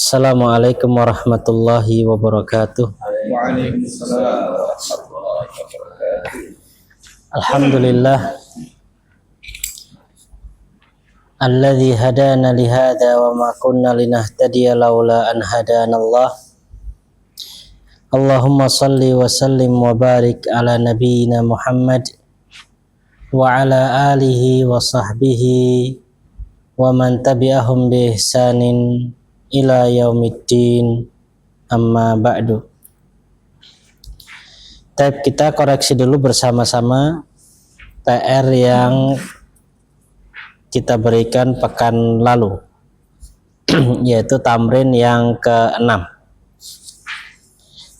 Assalamualaikum warahmatullahi wabarakatuh. Waalaikumsalam warahmatullahi wabarakatuh. Alhamdulillah alladzi hadana li hadza wa ma kunna linahtadiya laula an hadanallah. Allahumma salli wa sallim wa barik ala nabiyyina Muhammad wa ala alihi wa sahbihi wa man tabi'ahum bi ihsanin ila yaumiddin, amma ba'du. Kita koreksi dulu bersama-sama PR yang kita berikan pekan lalu yaitu tamrin yang ke-6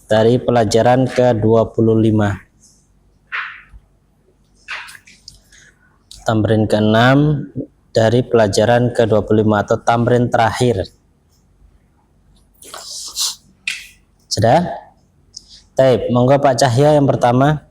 dari pelajaran ke-25. Tamrin ke-6 dari pelajaran ke-25 atau tamrin terakhir. Sudah? Baik, monggo Pak Cahya yang pertama.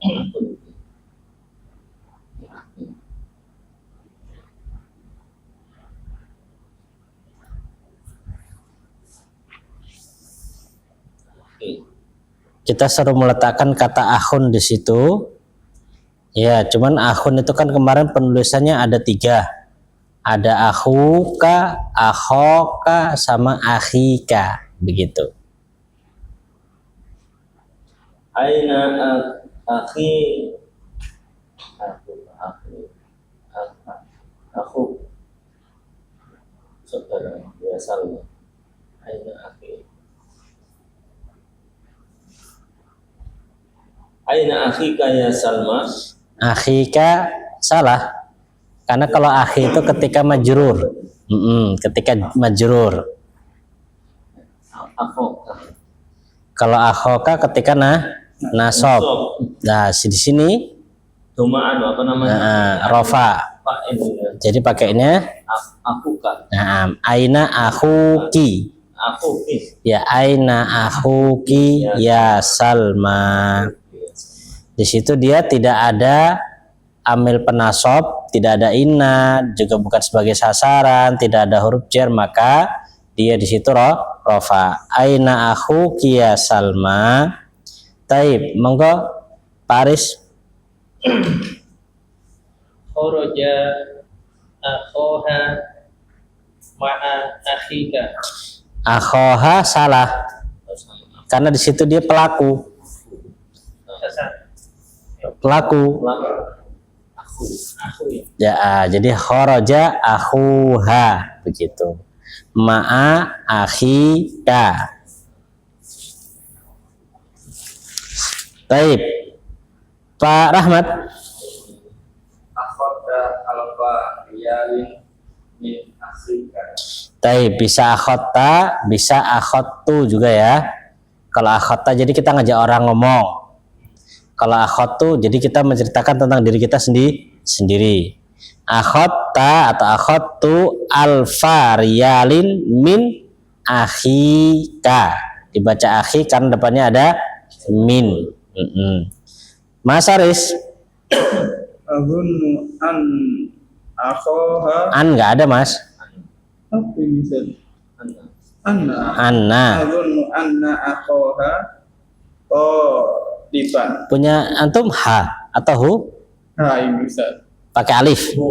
Kita suruh meletakkan kata akhun di situ. Ya, cuman akhun itu kan kemarin penulisannya ada 3. Ada akhuka, akhoka, sama akhika, begitu. Aina akhi aku saudara biasa. Aina akhi. Aina akhika ya Salma? Akhika salah. Karena kalau akhi itu ketika majrur. Ketika majrur. Akhoka. Kalau akhoka ketika nasab. Nah, di sini Domaan apa namanya? Rofa. Pak ini ya. Jadi pakainya Akuka. nah, aina akhuki. Akhuki. Ya, aina akhuki ya Salma. Di situ dia tidak ada amil penasab, tidak ada inna, juga bukan sebagai sasaran, tidak ada huruf jar, maka dia di situ rofa. Aina akhuki ya Salma. Taib, monggo Paris. Kharaja akhoha ma'a akhika. Akhoha salah. Karena di situ dia pelaku. Pelaku. Aku Ya, jadi kharaja akhuha begitu. Ma'a akhika. Taib. Pak Rahmat. akhota alfa riyalin min akhika. Taib, bisa akhota, bisa akhottu juga ya. Kalau akhota jadi kita ngajak orang ngomong. Kalau akhottu jadi kita menceritakan tentang diri kita sendiri. Akhota atau akhottu alfa riyalin min akhika. Dibaca akhi karena depannya ada min. Mas Aris. Azunnu an akhoha. An nggak ada Mas. Apa ini Ustaz? Anna. Azunnu anna akhoha dipan. Punya antum ha atau hu? Nah ini Ustaz. Pakai alif. Aku.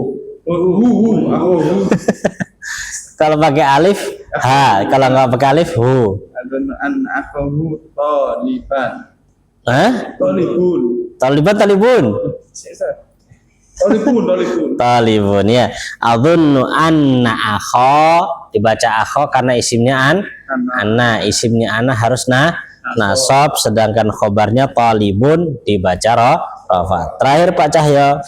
Kalau pakai alif ha, kalau nggak pakai alif hu. Azunnu anna akhohu dipan. Hah? Talibun. Talibun. Talibun ya. Adzunnu anna akho, dibaca akho karena isimnya anna, isimnya anna harus nasab, sedangkan khobarnya talibun dibaca rafa. Terakhir Pak Cahyo.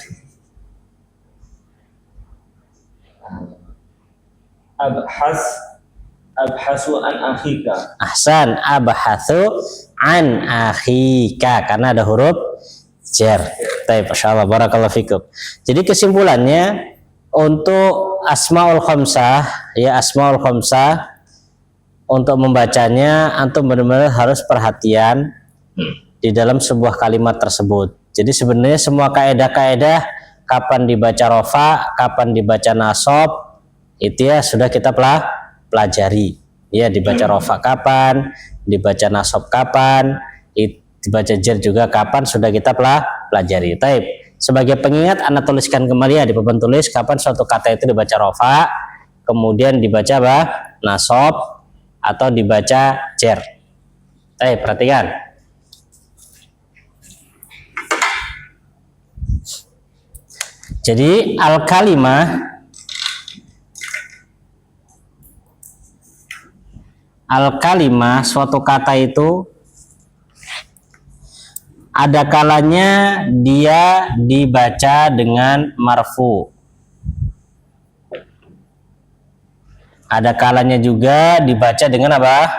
Abhasu an akhika. Ahsan, abhatsu an akhika karena ada huruf jar. Baik, masyaallah, barakallahu fikum. Jadi kesimpulannya untuk asmaul khamsah, ya asmaul khamsah untuk membacanya antum benar-benar harus perhatian di dalam sebuah kalimat tersebut. Jadi sebenarnya semua kaedah-kaedah kapan dibaca rofa, kapan dibaca nasab, itu ya sudah kita pelajari. Ya, dibaca rofa kapan, dibaca nasab kapan, dibaca jar juga kapan, sudah kita pelajari. Taib. Sebagai pengingat, Anda tuliskan kembali ya di papan tulis kapan suatu kata itu dibaca rofa, kemudian dibaca nasab atau dibaca jar. Taib, perhatikan. Jadi al-kalimah suatu kata itu ada kalanya dia dibaca dengan marfu. Ada kalanya juga dibaca dengan apa?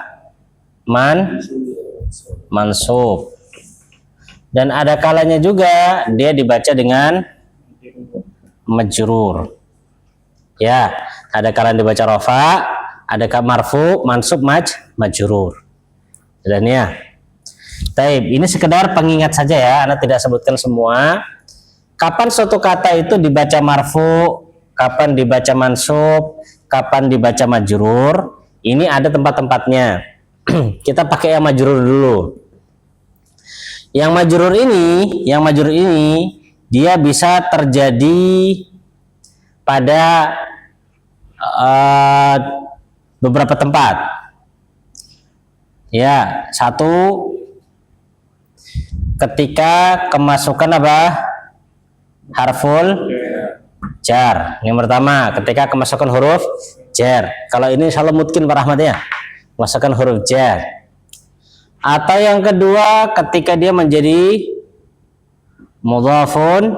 Mansub. Dan ada kalanya juga dia dibaca dengan majrur. Ya, ada kalanya dibaca rofa, ada marfu, mansub, majrur. Dan ya. Taib, ini sekedar pengingat saja ya, Anda tidak sebutkan semua. Kapan suatu kata itu dibaca marfu, kapan dibaca mansub, kapan dibaca majrur, ini ada tempat-tempatnya. Kita pakai yang majrur dulu. Yang majrur ini dia bisa terjadi pada beberapa tempat. Ya, satu, ketika kemasukan harful jar. Yang pertama, ketika kemasukan huruf jar. Kalau ini insyaallah mungkin Pak Rahmat ya, kemasukan huruf jar. Atau yang kedua, ketika dia menjadi mudhafun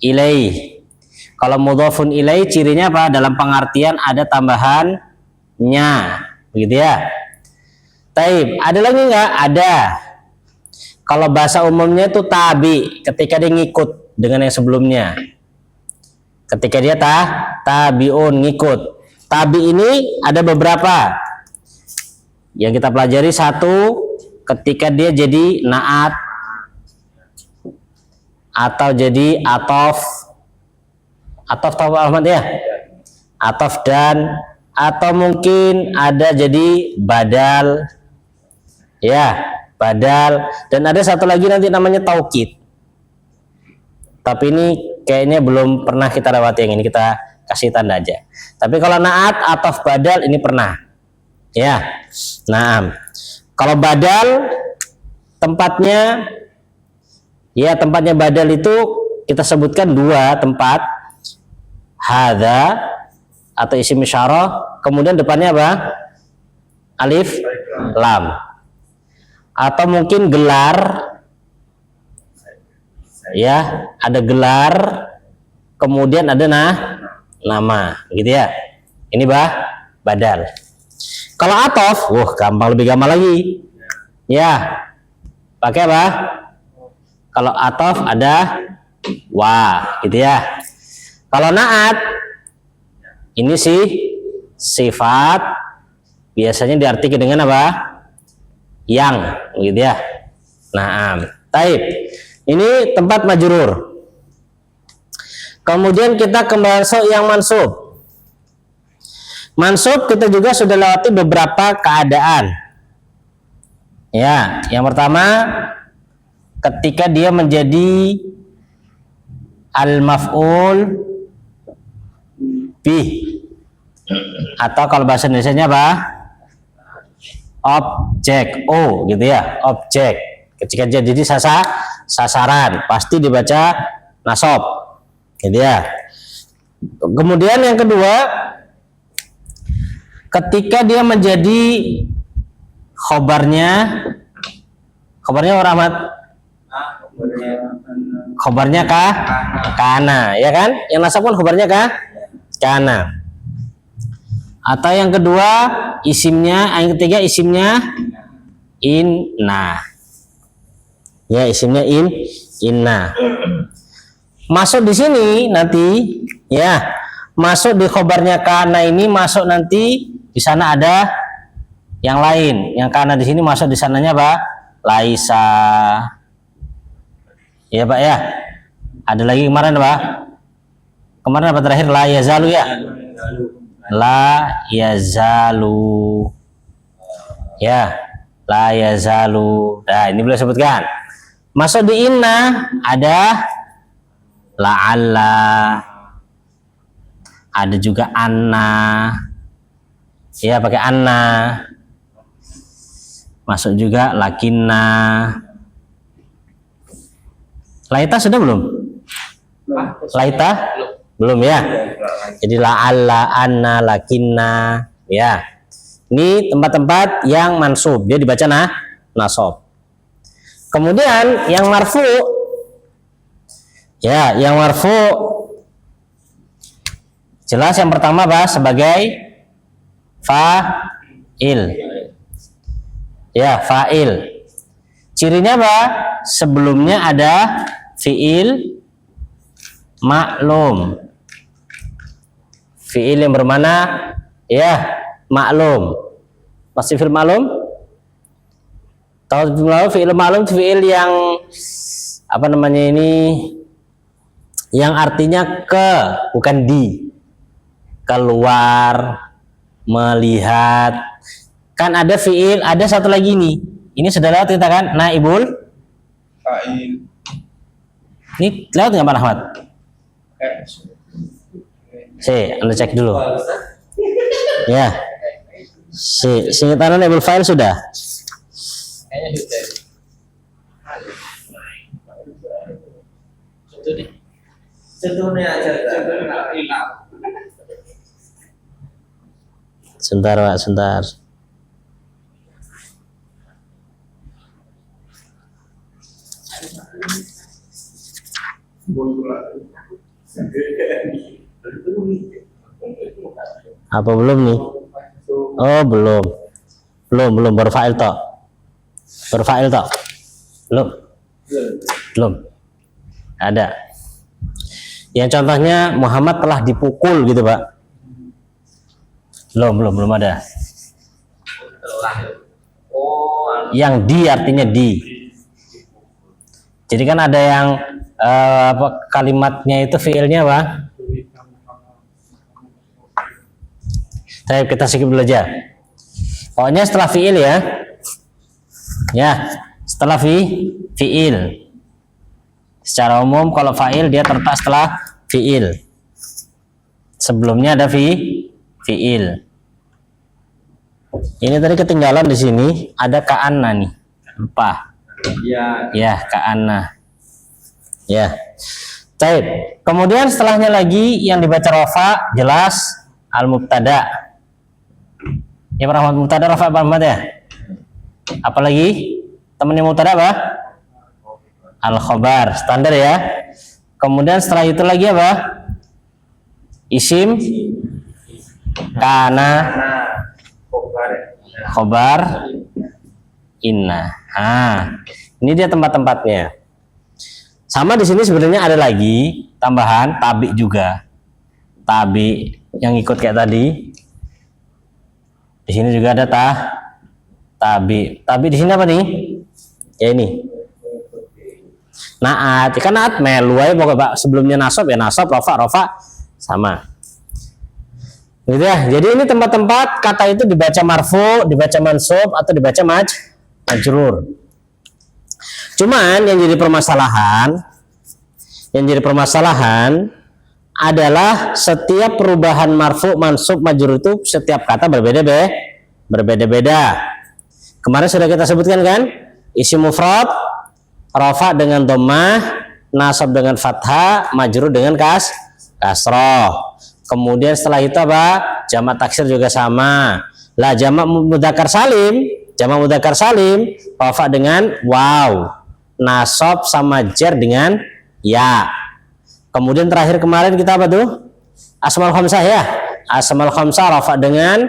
ilaih. Kalau mudhafun ilaih cirinya apa? Dalam pengertian ada tambahannya, begitu ya. Taib, ada lagi nggak? Ada. Kalau bahasa umumnya itu tabi, ketika dia ngikut dengan yang sebelumnya. Ketika dia tabiun, ngikut. Tabi ini ada beberapa. Yang kita pelajari, satu, ketika dia jadi naat atau jadi atof tahu Ahmad ya? Atof dan, atau mungkin ada jadi badal. Ya, badal. Dan ada satu lagi nanti namanya taukid. Tapi ini kayaknya belum pernah kita lewati, yang ini kita kasih tanda aja. Tapi kalau naat, atof, badal ini pernah. Ya. Nah, kalau badal tempatnya badal itu kita sebutkan dua tempat. Hadza atau isim isyarah, kemudian depannya apa? Alif lam. Atau mungkin gelar. Ya, ada gelar, kemudian ada nama, gitu ya. Ini badal. Kalau atof, gampang, lebih gampang lagi. Ya, pakai apa? Kalau atof ada gitu ya. Kalau naat, ini sih sifat, biasanya diartikan dengan apa? Yang, gitu ya. Nah, taib. Ini tempat majrur. Kemudian kita kembali yang mansub. Mansub kita juga sudah lewati beberapa keadaan. Ya, yang pertama ketika dia menjadi al-maf'ul bih, atau kalau bahasa Indonesianya apa? Objek, gitu ya, objek. Ketika dia jadi sasaran, pasti dibaca nasab, gitu ya. Kemudian yang kedua, ketika dia menjadi khobarnya Rahmat, khobarnya kana, ya kan? Yang nasab kan khobarnya kana. Atau yang kedua isimnya, yang ketiga isimnya inna. Ya, isimnya inna. Masuk di sini nanti, ya, masuk di khobarnya kana ini, masuk nanti di sana ada yang lain. Yang kana di sini masuk di sananya apa? Laisa. Ya Pak ya. Ada lagi kemarin apa? Kemarin apa terakhir? La yazalu ya. la yazalu. Ya, la yazalu. Nah, ini boleh sebutkan. Masuk di inna ada la'alla. Ada juga anna. Ya, pakai anna. Masuk juga lakinna. Laita sudah belum? Laita? Belum ya? Jadi la'alla, anna, lakinna. Ya. Ini tempat-tempat yang mansub. Dia dibaca nasab. Kemudian yang marfu. Ya, yang marfu jelas yang pertama sebagai fa'il. Ya, fa'il. Cirinya apa? Sebelumnya ada fi'il maklum. Fi'il yang bermana ya maklum. Masih fi'il maklum? Tahu fi'il maklum? Fi'il yang apa namanya ini? Yang artinya ke, bukan di. Keluar, melihat. Kan ada fi'il, ada satu lagi nih. Ini sudah lewat kita kan? Naibul fa'il. Ini lewat nggak Pak Ahmad? Anda cek dulu. Ya. Singkatan naibul fa'il sudah. Sebentar Pak, sebentar. Apa belum nih? Oh belum berfa'il toh. Belum. Ada. Yang contohnya Muhammad telah dipukul gitu Pak. Belum ada. Yang di artinya di. Jadi kan ada yang kalimatnya itu fiilnya apa? Kita skip dulu aja. Pokoknya setelah fiil ya. Ya, setelah fiil. Secara umum kalau fa'il dia terletak setelah fiil. Sebelumnya ada fiil. Ini tadi ketinggalan di sini ada ka'anna nih. Lupa. Ya, ka'anna. Ya. Baik. Kemudian setelahnya lagi yang dibaca rafa jelas al-mubtada. Ya, Rahmat mubtada rafa Muhammad ya. Apalagi temannya mubtada apa? Al-khobar, standar ya. Kemudian setelah itu lagi apa? Isim kana khobar inna. Ini dia tempat-tempatnya. Sama di sini sebenarnya ada lagi tambahan tabi juga. Tabi yang ikut kayak tadi. Di sini juga ada tabi. Tabi di sini apa nih? Ya ini. Naat, kan naat melu aja pokoknya sebelumnya nasab ya nasab, rafa sama. Gitu ya. Jadi ini tempat-tempat kata itu dibaca marfu, dibaca mansub atau dibaca majrur. Cuman yang jadi permasalahan adalah setiap perubahan marfu, mansub, majrur itu setiap kata berbeda-beda. Kemarin sudah kita sebutkan kan? Isim mufrad rafa dengan dhammah, nasab dengan fathah, majrur dengan kasroh. Kemudian setelah itu apa? Jamak taksir juga sama. Lah jamak mudzakkar salim rafa dengan waw, nasab sama jar dengan ya. Kemudian terakhir kemarin kita apa tuh? Asmaul khamsah ya. Asmaul khamsah rafa dengan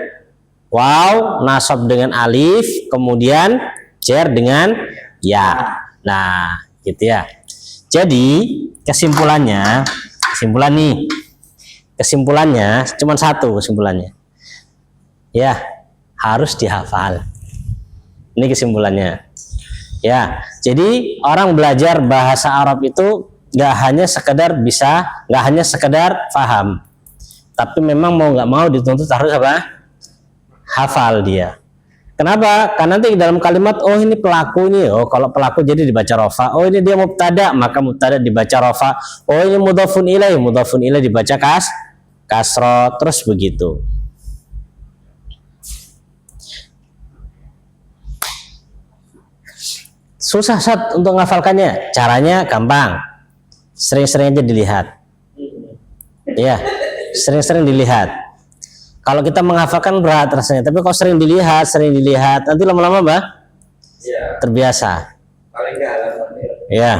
waw, nasab dengan alif, kemudian jar dengan ya. Nah, gitu ya. Jadi kesimpulannya cuma satu kesimpulannya. Ya, harus dihafal. Ini kesimpulannya. Ya, jadi orang belajar bahasa Arab itu nggak hanya sekedar paham, Tapi memang mau nggak mau dituntut harus apa? Hafal dia. Kenapa? Karena nanti dalam kalimat, oh ini pelaku nih, oh kalau pelaku jadi dibaca rofa, oh ini dia mubtada, maka mubtada dibaca rofa, oh ini mudhafun ilaih dibaca kasro, terus begitu. Susah Sat untuk menghafalkannya. Caranya gampang, sering-sering aja dilihat. Ya, sering-sering dilihat. Kalau kita menghafalkan berat rasanya, tapi kalau sering dilihat, nanti lama-lama terbiasa. Ya,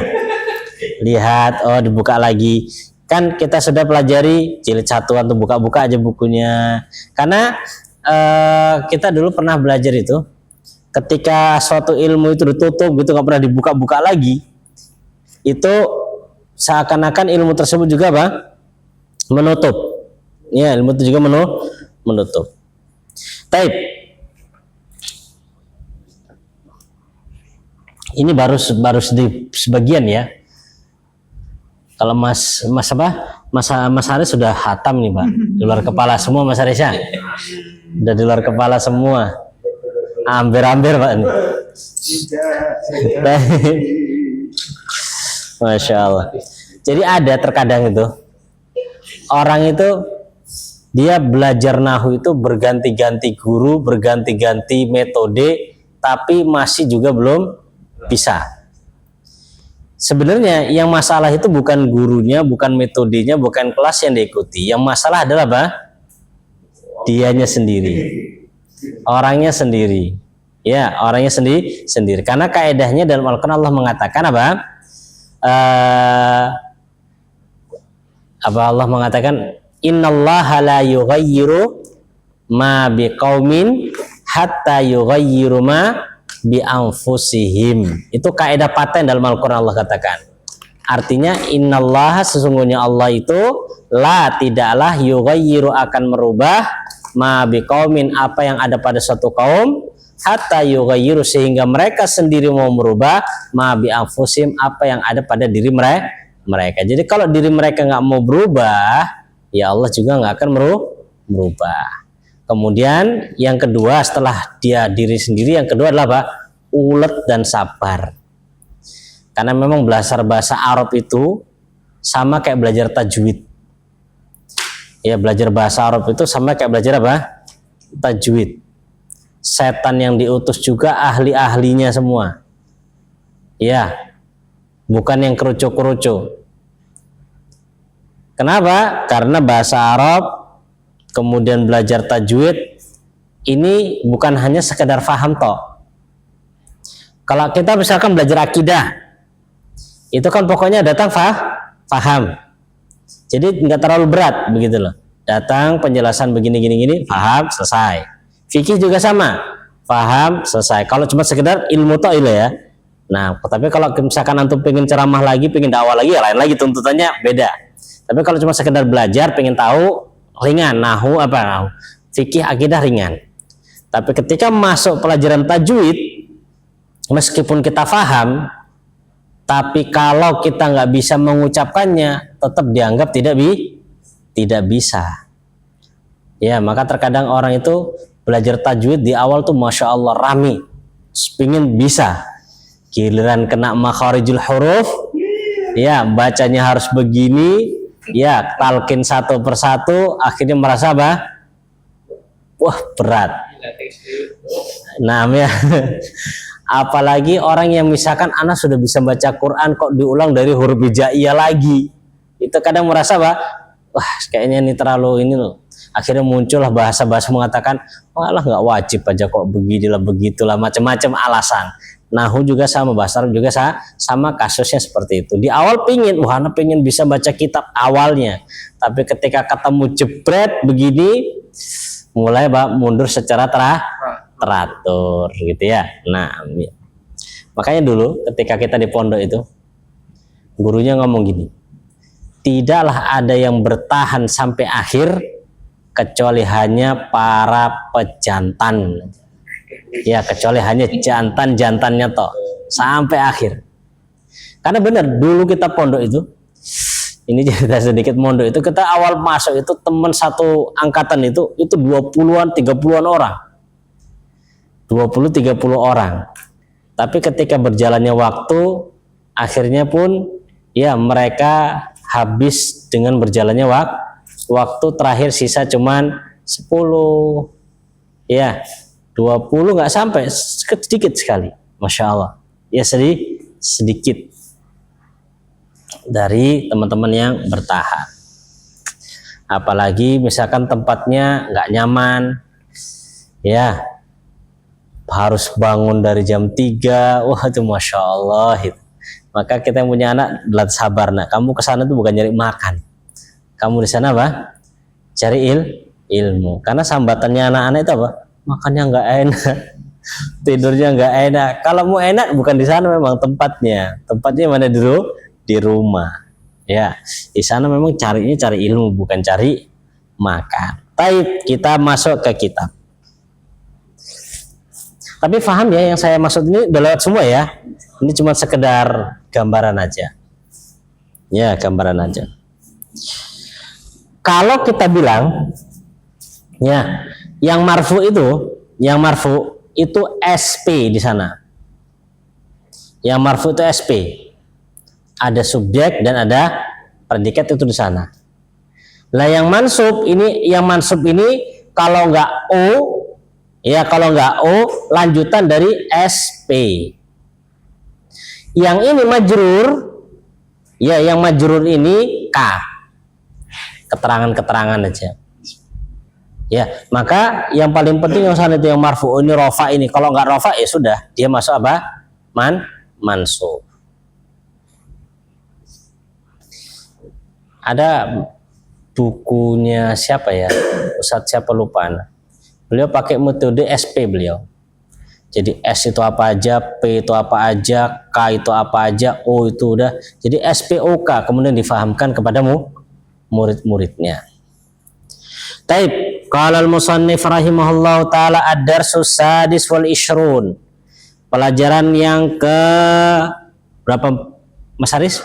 lihat, oh dibuka lagi. Kan kita sudah pelajari jilid 1 untuk buka-buka aja bukunya. Karena kita dulu pernah belajar itu, ketika suatu ilmu itu ditutup gitu, nggak pernah dibuka-buka lagi, itu seakan-akan ilmu tersebut juga menutup. Ya, ilmu itu juga menutup. Taib. Ini baru sebagian ya. Kalau Mas Haris sudah hatam nih, Pak. Di luar kepala semua Mas Haris ya. Udah di luar kepala semua. Hampir Pak ini. Masya Allah. Jadi ada terkadang itu orang itu dia belajar nahu itu berganti-ganti guru, berganti-ganti metode, tapi masih juga belum bisa. Sebenarnya yang masalah itu bukan gurunya, bukan metodenya, bukan kelas yang diikuti. Yang masalah adalah apa? Dianya sendiri, orangnya sendiri. Ya, orangnya sendiri. Karena kaedahnya dalam Al-Quran Allah mengatakan apa? Allah mengatakan innallaha la yughayyiru ma biqaumin hatta yughayyiru ma bi anfusihim. Itu kaidah paten dalam Al-Qur'an Allah katakan. Artinya innallaha sesungguhnya Allah itu tidaklah yughayyiru akan merubah ma biqaumin apa yang ada pada suatu kaum hatta yughayyiru sehingga mereka sendiri mau merubah ma bi anfusihim apa yang ada pada diri mereka. Jadi kalau diri mereka nggak mau berubah, ya Allah juga nggak akan merubah. Kemudian yang kedua setelah dia diri sendiri, yang kedua adalah apa? Ulet dan sabar. Karena memang belajar bahasa Arab itu sama kayak belajar tajwid. Ya, belajar bahasa Arab itu sama kayak belajar apa? Tajwid. Setan yang diutus juga ahli-ahlinya semua. Ya, bukan yang kerucu-kerucu. Kenapa? Karena bahasa Arab, kemudian belajar tajwid, ini bukan hanya sekedar faham toh. Kalau kita misalkan belajar akidah, itu kan pokoknya datang faham. Jadi nggak terlalu berat begitu loh. Datang penjelasan begini, faham, selesai. Fikih juga sama, faham, selesai. Kalau cuma sekedar ilmu toh ya. Nah, tapi kalau misalkan antum pengen ceramah lagi, pengen dakwah lagi, ya lain lagi tuntutannya beda. Tapi kalau cuma sekedar belajar, pengen tahu, ringan, nahu, fikih, akidah ringan. Tapi ketika masuk pelajaran tajwid, meskipun kita paham, tapi kalau kita nggak bisa mengucapkannya, tetap dianggap tidak bisa. Ya, maka terkadang orang itu belajar tajwid di awal tuh masya Allah rami, pengen bisa. Giliran kena makharijul huruf, ya bacanya harus begini. Ya, talqin satu persatu, akhirnya merasa apa? Wah, berat. Nah, ya. Apalagi orang yang misalkan anak sudah bisa baca Quran kok diulang dari huruf hijaiyah lagi. Itu kadang merasa apa? Wah, kayaknya ini terlalu ini loh. Akhirnya muncullah bahasa-bahasa mengatakan, walah nggak wajib aja kok beginilah begitulah, macam-macam alasan. Nahu juga sama, bahasa Arab juga sama kasusnya seperti itu. Di awal pengen bisa baca kitab awalnya, tapi ketika ketemu jebret begini, mulai mundur secara teratur gitu ya. Nah, makanya dulu ketika kita di pondok itu, gurunya ngomong gini, tidaklah ada yang bertahan sampai akhir kecuali hanya para pejantan. Ya, kecuali hanya jantannya toh sampai akhir. Karena benar dulu kita pondok itu Ini cerita sedikit mondok itu kita awal masuk itu teman satu angkatan itu 20-an 30-an orang. 20-30 orang. Tapi ketika berjalannya waktu akhirnya pun ya mereka habis dengan berjalannya waktu terakhir sisa cuman 10 ya 20 nggak sampai sedikit sekali. Masya Allah ya sedikit dari teman-teman yang bertahan. Apalagi misalkan tempatnya nggak nyaman ya harus bangun dari jam 3, wah itu Masya Allah itu. Maka kita yang punya anak sabar nak, kamu kesana tuh bukan nyari makan, kamu di sana apa? Cari ilmu. Karena sambatannya anak-anak itu apa? Makannya nggak enak, tidurnya nggak enak. Kalau mau enak bukan di sana, memang tempatnya mana dulu di rumah. Ya, di sana memang cari ilmu bukan cari makan. Baik, kita masuk ke kitab. Tapi paham ya yang saya maksud ini udah lewat semua ya. Ini cuma sekedar gambaran aja. Ya, gambaran aja. Kalau kita bilang ya, yang marfu itu SP di sana. Yang marfu itu SP. Ada subjek dan ada predikat itu di sana. Lah yang mansub ini kalau nggak O lanjutan dari SP. Yang ini majrur, ya yang majrur ini K. Keterangan-keterangan aja. Ya, maka yang paling penting yang sana itu yang marfu ini rofa ini. Kalau nggak rofa ya sudah dia masuk apa? Mansub. Ada bukunya siapa ya? Ustadz siapa lupa. Beliau pakai metode SP beliau. Jadi S itu apa aja, P itu apa aja, K itu apa aja, O itu udah. Jadi SPOK kemudian difahamkan kepadamu murid-muridnya. Taib, qala al-musannif rahimahullahu taala ad-darsus sadis wal ishrun. Pelajaran yang ke berapa Mas Haris?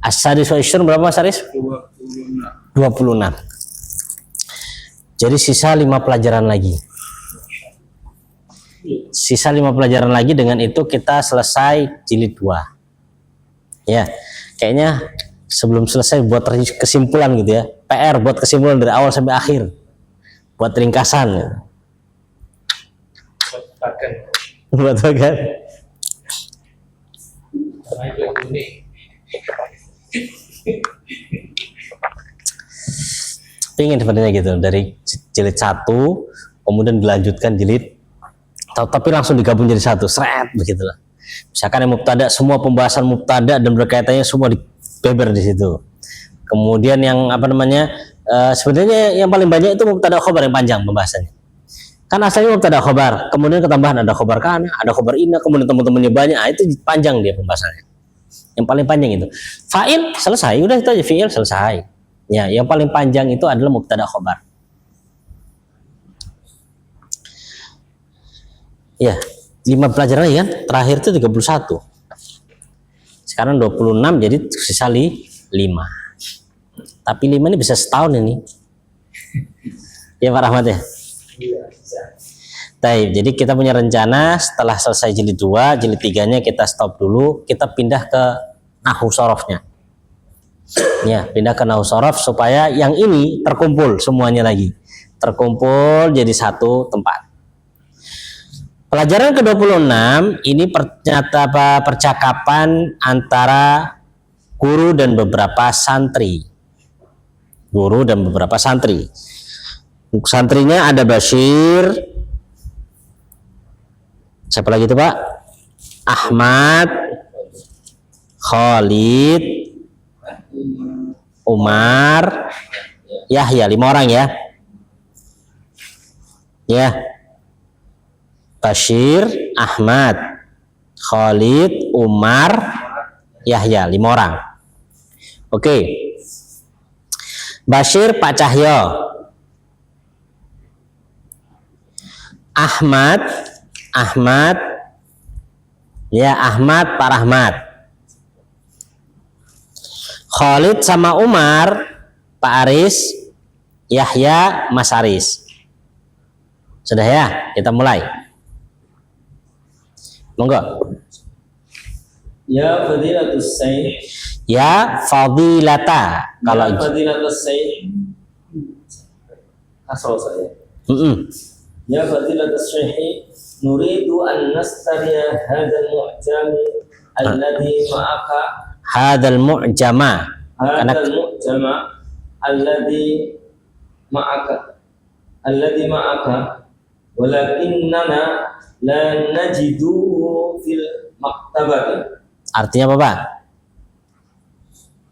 As-sadis wal ishrun berapa Mas Haris? 26. Jadi sisa 5 pelajaran lagi. Dengan itu kita selesai jilid 2. Ya, kayaknya sebelum selesai buat kesimpulan gitu ya. PR buat kesimpulan dari awal sampai akhir. Buat ringkasan. Ya. Buat bagan. Pengen sebenarnya gitu dari jilid 1 kemudian dilanjutkan jilid tapi langsung digabung jadi satu, seret begitulah. Misalkan yang mubtada, semua pembahasan mubtada dan berkaitannya semua dibeber di situ. Kemudian yang sebenarnya yang paling banyak itu mubtada khobar yang panjang pembahasannya. Kan asalnya mubtada khobar, kemudian ketambahan ada khobar kana, ada khobar inna, kemudian teman-temannya banyak, itu panjang dia pembahasannya. Yang paling panjang itu fa'il selesai, udah itu aja, fi'il selesai. Ya, yang paling panjang itu adalah mubtada khobar. Ya, 5 pelajaran kan, terakhir itu 31. Sekarang 26 jadi sisa 5. Tapi 5 ini bisa setahun ini. Ya Pak Rahmat ya? Iya, bisa. Baik, jadi kita punya rencana setelah selesai jilid 2, jilid 3-nya kita stop dulu, kita pindah ke nahwu sorofnya. Ya, pindah ke nahwu sorof supaya yang ini terkumpul semuanya lagi. Terkumpul jadi satu tempat. Pelajaran ke-26 ini percakapan antara guru dan beberapa santri. Santrinya ada Bashir. Siapa lagi itu Pak? Ahmad, Khalid, Umar, Yahya, 5 orang ya. Ya. Bashir, Ahmad, Khalid, Umar, Yahya, 5 orang. Oke. Bashir Pak Cahyo, Ahmad ya Ahmad Pak Rahmat, Khalid sama Umar, Pak Aris, Yahya, Mas Aris. Sudah ya, kita mulai. Monggo. Ya Fadilatus Sayyid. Ya Fadilata. Kalau Ya Fadilatus Sayyid. Asal saya. Ya Fadilatus Sayyid, nuridu an nastariya hadzal mu'jami alladhi ma'aka. Hadzal mu'jama. Hadzal mu'jama alladhi ma'aka. Alladhi ma'aka. Walakinnana la najiduhu fil maktabati. Artinya apa, Pak?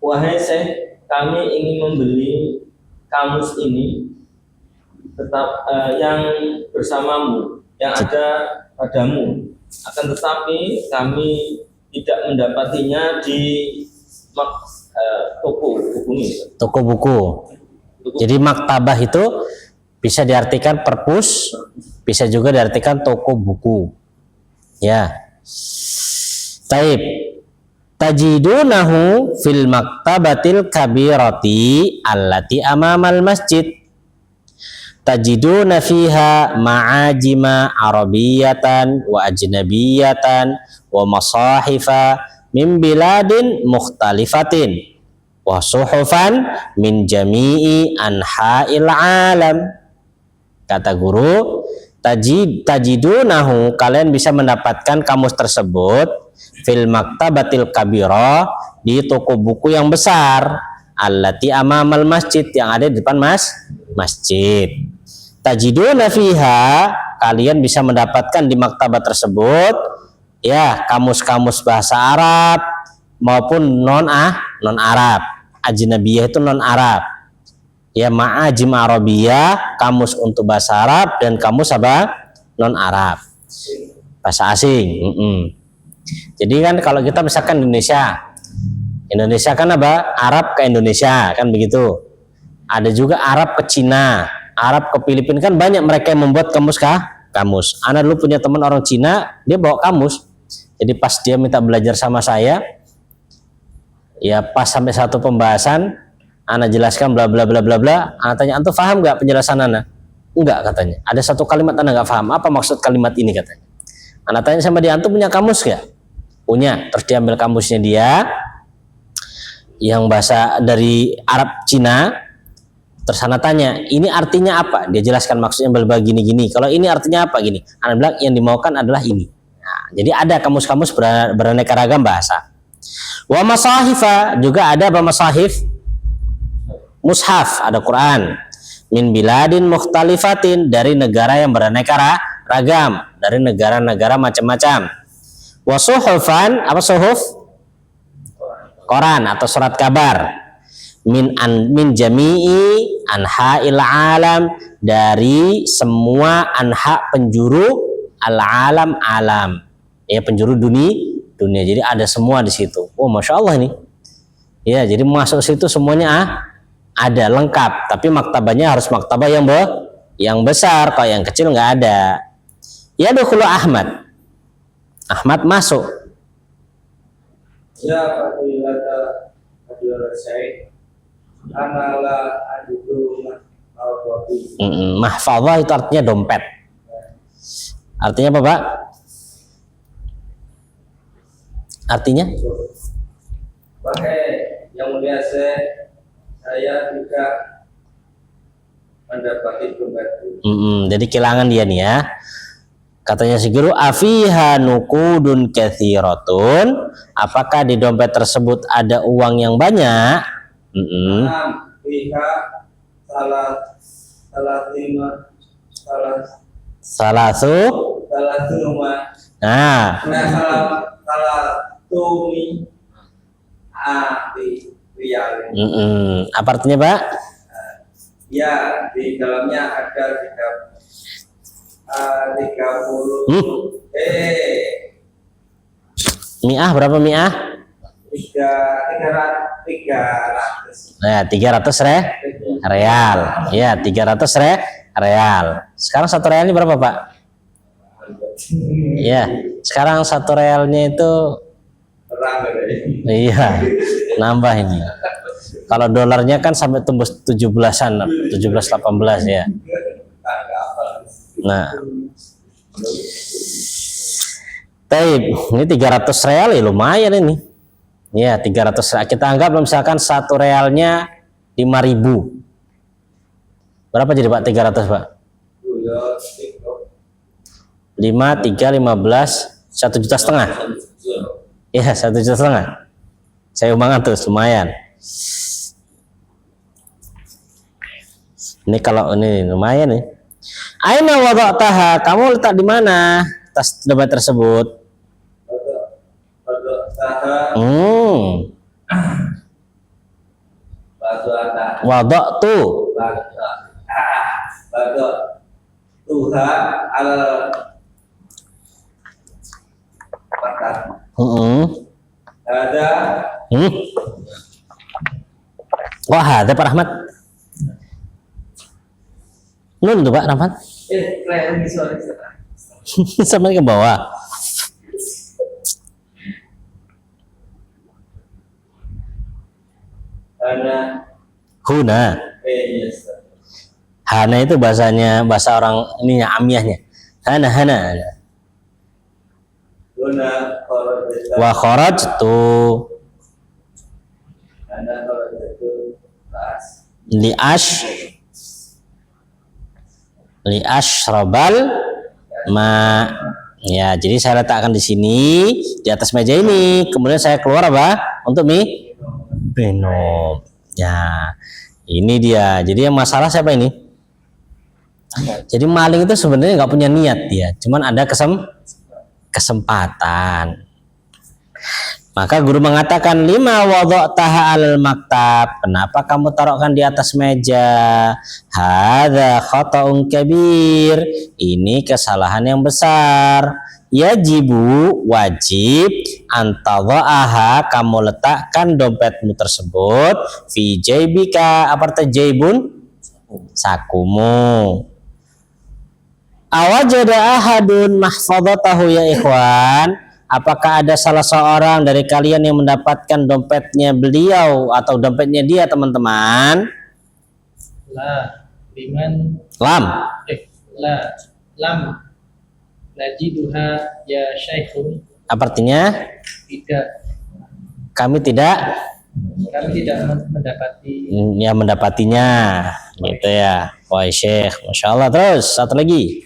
Wahai Syekh, kami ingin membeli kamus ini tetap yang bersamamu, yang ada padamu. Akan tetapi kami tidak mendapatinya di toko buku ini. Toko buku. Jadi maktabah itu bisa diartikan perpus, bisa juga diartikan toko buku. Ya. Taib. Tajidunahu fil maktabatil kabirati allati amamal masjid. Tajiduna fiha ma'ajima arabiyatan wa ajnabiyatan wa masahifa min biladin mukhtalifatin wa suhufan min jami'i anha'il alam. Kata guru, tajidunahu, kalian bisa mendapatkan kamus tersebut fil maktabatil kabira, di toko buku yang besar, allati amamal masjid, yang ada di depan masjid. Tajiduna fiha, kalian bisa mendapatkan di maktabat tersebut ya kamus-kamus bahasa Arab maupun non Arab. Ajnabiyah itu non Arab. Ya, ma'ajim Arabiyah, kamus untuk bahasa Arab, dan kamus apa? Non Arab, bahasa asing. Jadi kan kalau kita misalkan Indonesia kan apa? Arab ke Indonesia kan begitu. Ada juga Arab ke Cina, Arab ke Filipina, kan banyak mereka yang membuat kamus. Ana dulu punya teman orang Cina, dia bawa kamus. Jadi pas dia minta belajar sama saya, ya pas sampai satu pembahasan, Ana jelaskan bla bla bla bla bla. Ana tanya, antum paham nggak penjelasan Ana? Enggak, katanya. Ada satu kalimat Ana nggak paham. Apa maksud kalimat ini, katanya? Ana tanya sama dia, antum punya kamus nggak? Punya. Terus dia ambil kamusnya dia, yang bahasa dari Arab Cina. Terus Ana tanya, ini artinya apa? Dia jelaskan maksudnya begini-gini. Kalau ini artinya apa? Gini. Ana bilang yang dimaukan adalah ini. Nah, jadi ada kamus-kamus beraneka ragam bahasa. Wa masahifa, juga ada apa masahif? Mushaf, ada Quran. Min biladin mukhtalifatin, dari negara yang beraneka ragam, dari negara-negara macam-macam. Wa suhufan, apa suhuf? Koran atau surat kabar. Min jami'i anha'il alam, dari semua anha, penjuru, al-alam, alam. Ya, penjuru dunia. Jadi ada semua di situ. Oh, Masya Allah ini. Ya, jadi masuk situ semuanya ada lengkap, tapi maktabahnya harus maktabah yang besar. Kalau yang kecil nggak ada. Ya, dukhulu Ahmad masuk. Ya Fadilata Syekh, anala ajidu mahfadhi. Mahfadhah itu artinya dompet. Artinya apa, Pak? Artinya? Wahai yang mulia Syekh, saya juga mendapati dompet. Jadi kehilangan dia nih ya. Katanya si guru, afiha nuqudun katsiratun, apakah di dompet tersebut ada uang yang banyak? Fiha Salasu. Nah. Apa artinya, Pak? Ya, di dalamnya ada 30. Mi'ah berapa mi'ah? 300. Nah, 300 real. Ya, 300 real. Sekarang satu real ini berapa, Pak? Ya, sekarang satu realnya itu perang ada ini. Iya, nambah ini. Kalau dolarnya kan sampai tembus 17-an, 17 18 ya. Nah. Taib, ini 300 real ya lumayan ini. Ya, 300 real. Kita anggap misalkan 1 realnya 5.000. Berapa jadi Pak 300 Pak? 5, 3, 15, 1,5 juta. Iya, 1,5 juta. Saya umpamakan terus lumayan. Ini kalau ini lumayan nih. Aina wada'taha, kamu letak di mana tas dompet tersebut? Wada'tu. Tuha al ada Wah, ada Pak Rahmat. Nun tuh Pak Rahmat. sorry. Sampai ke bawah. Hana Huna. yes. Hana itu bahasa orang ininya amiyahnya. Hana. Huna kharajta. Wa kharajtu Hana kharajtu tas. li ashrabal ma. Ya, jadi saya letakkan di sini di atas meja ini. Kemudian saya keluar apa? Untuk minum. Ya, ini dia. Jadi yang masalah siapa ini? Jadi maling itu sebenarnya nggak punya niat dia, cuman ada kesempatan. Maka guru mengatakan lima wada'taha alal maktab. Kenapa kamu taruhkan di atas meja? Hadza khata'un kabir. Ini kesalahan yang besar. Yajibu wajib antadha'aha, kamu letakkan dompetmu tersebut fi jaybika. Apa arti jaybun? Sakumu. Awajada ahadun mahfadhatahu ya ikhwan? Apakah ada salah seorang dari kalian yang mendapatkan dompetnya beliau atau dompetnya dia teman-teman? Lam. Lam najiduha ya syaikhun. Apa artinya? Tidak. Kami tidak mendapati. Ya, mendapatinya. Gitu ya. Wah, Syekh, Masya Allah. Terus satu lagi.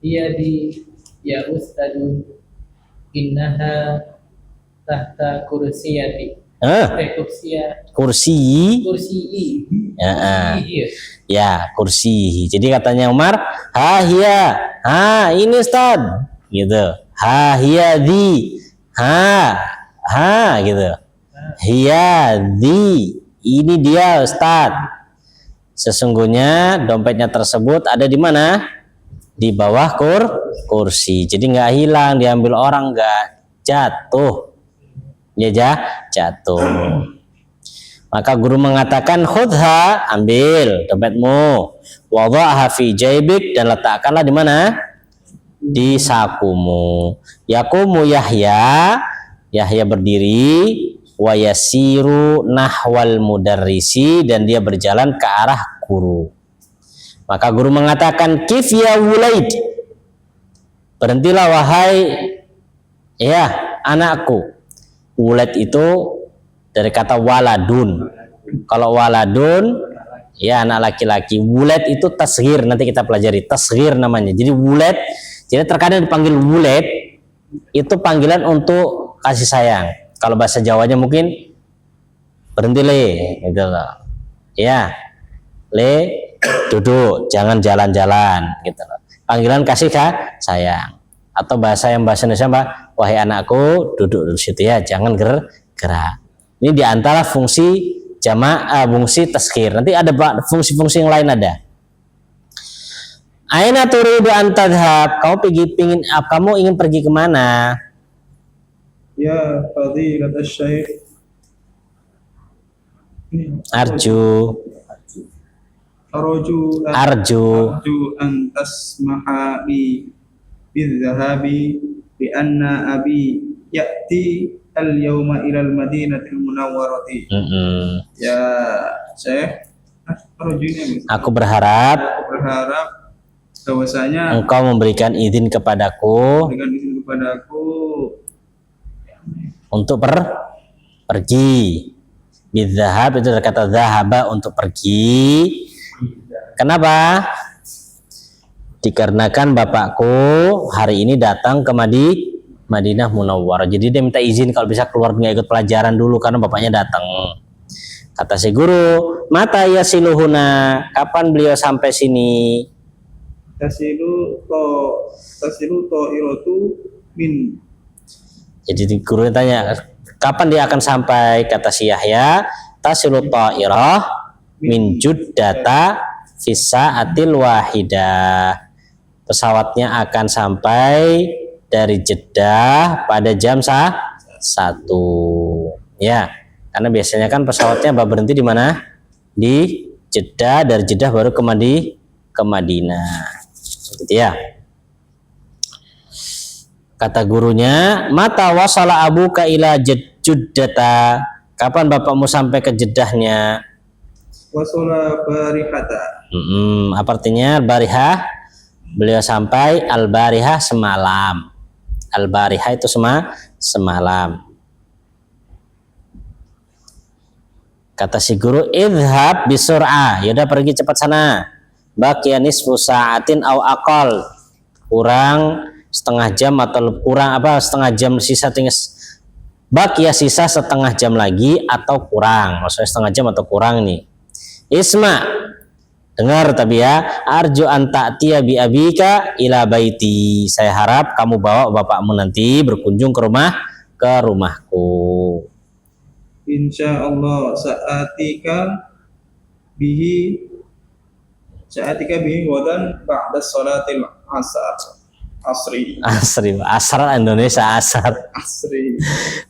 Dia di ya ustadu innaha tahta kursiyati. Kursi. Ya, kursi. Jadi katanya Umar, ini Ustaz. Gitu. Gitu. Ini dia Ustaz. Sesungguhnya dompetnya tersebut ada di mana? Di bawah kursi. Jadi nggak hilang, diambil orang, nggak jatuh. Ya jatuh. Maka guru mengatakan khudha, ambil dompetmu, wadha'ha fi jaybik, dan letakkanlah di mana? Di sakumu. Yaqumu Yahya berdiri, wa yasiru nahwal mudarrisi, dan dia berjalan ke arah guru. Maka guru mengatakan kif ya wulaid, berhentilah wahai ya anakku. Wulaid itu dari kata waladun. Kalau waladun ya anak laki-laki. Wulaid itu tasghir, nanti kita pelajari tasghir namanya. Jadi wulaid, jadi terkadang dipanggil wulaid itu panggilan untuk kasih sayang. Kalau bahasa Jawanya mungkin berhenti le, gitu loh. Ya, le, duduk, jangan jalan-jalan, gitu loh. Panggilan kasih sayang. Atau bahasa Indonesia apa? Wahai anakku, duduk di situ ya, jangan gerak. Ini diantara fungsi fungsi tasghir. Nanti ada fungsi-fungsi yang lain ada. Aina turidu an tadhhab? Kamu ingin pergi kemana? Ya fadilat asy-syaikh. Arju an tasmaha bi bidhahabi bi anna abi ya'ti al-yawma ilal madinatil munawwarati. Ya, Syekh, rujuknya Aku berharap berharap bahwasanya engkau memberikan izin kepadaku dengan izin kepadaku untuk pergi. Bidzahab itu dari kata zahaba, untuk pergi. Kenapa? Dikarenakan bapakku hari ini datang ke Madinah Munawwarah. Jadi dia minta izin kalau bisa keluar, nggak ikut pelajaran dulu karena bapaknya datang. Kata si guru, mata yasiluhuna, kapan beliau sampai sini? tasilu ta'iratu min. Jadi gurunya tanya, kapan dia akan sampai? Kata si Yahya, tasilu ta'irah min Juddata fisa'atil wahidah. Pesawatnya akan sampai dari Jeddah pada jam 1. Ya, karena biasanya kan pesawatnya berhenti di mana? Di Jeddah, dari Jeddah baru ke Madinah. Gitu ya. Kata gurunya, mata wasala abuka ila Juddata. Kapan bapakmu sampai ke Jeddahnya? Wasala barihata. Apa artinya barihah? Beliau sampai al-barihah semalam. Al-barihah itu semalam. Kata si guru, idhab bisur'ah. Yaudah pergi cepat sana. Baqiya nisfu sa'atin aw aqal. Kurang setengah jam atau kurang setengah jam sisa, baqiya sisa setengah jam lagi atau kurang. Maksudnya setengah jam atau kurang nih. Isma, dengar tapi ya, arju an ta'tiya bi abika ila baiti. Saya harap kamu bawa bapakmu nanti berkunjung ke rumahku. Insyaallah sa'atika bihi wadan ba'da salatil asri. Asar Indonesia asar. Asri.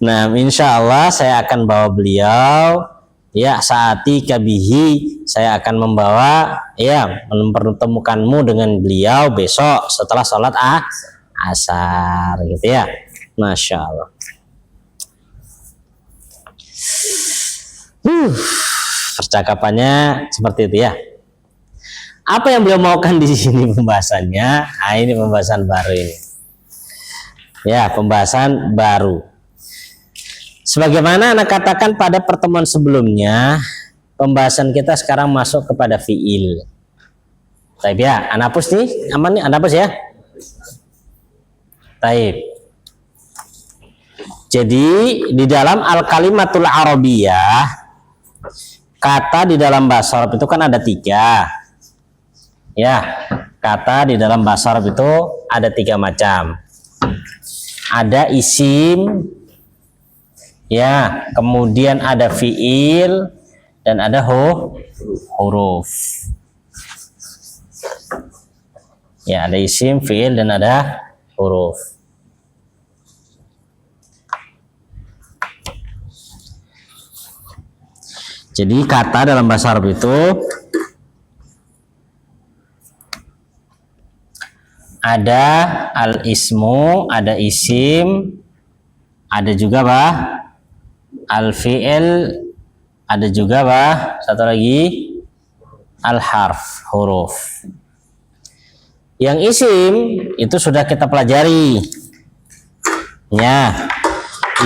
Nah, insya Allah saya akan bawa beliau. Ya, sa'atika bihi, saya akan membawa, ya, mempertemukanmu dengan beliau besok setelah sholat asar, gitu ya. Masya Allah. Percakapannya seperti itu ya. Apa yang beliau maukan di sini pembahasannya? Nah, ini pembahasan baru ini. Ya, pembahasan baru. Sebagaimana anak katakan pada pertemuan sebelumnya, pembahasan kita sekarang masuk kepada fiil. Taib ya, anapus nih, aman nih, anapus ya. Taib. Jadi di dalam al-kalimatul arabiyah, kata di dalam bahasa Arab itu kan ada 3. Ya, kata di dalam bahasa Arab itu ada 3 macam. Ada isim, ya, kemudian ada fiil, dan ada huruf. Ya, ada isim, fiil, dan ada huruf. Jadi kata dalam bahasa Arab itu ada al-ismu, ada isim, ada juga al-fi'il, ada juga satu lagi al-harf, huruf. Yang isim itu sudah kita pelajari. Ya,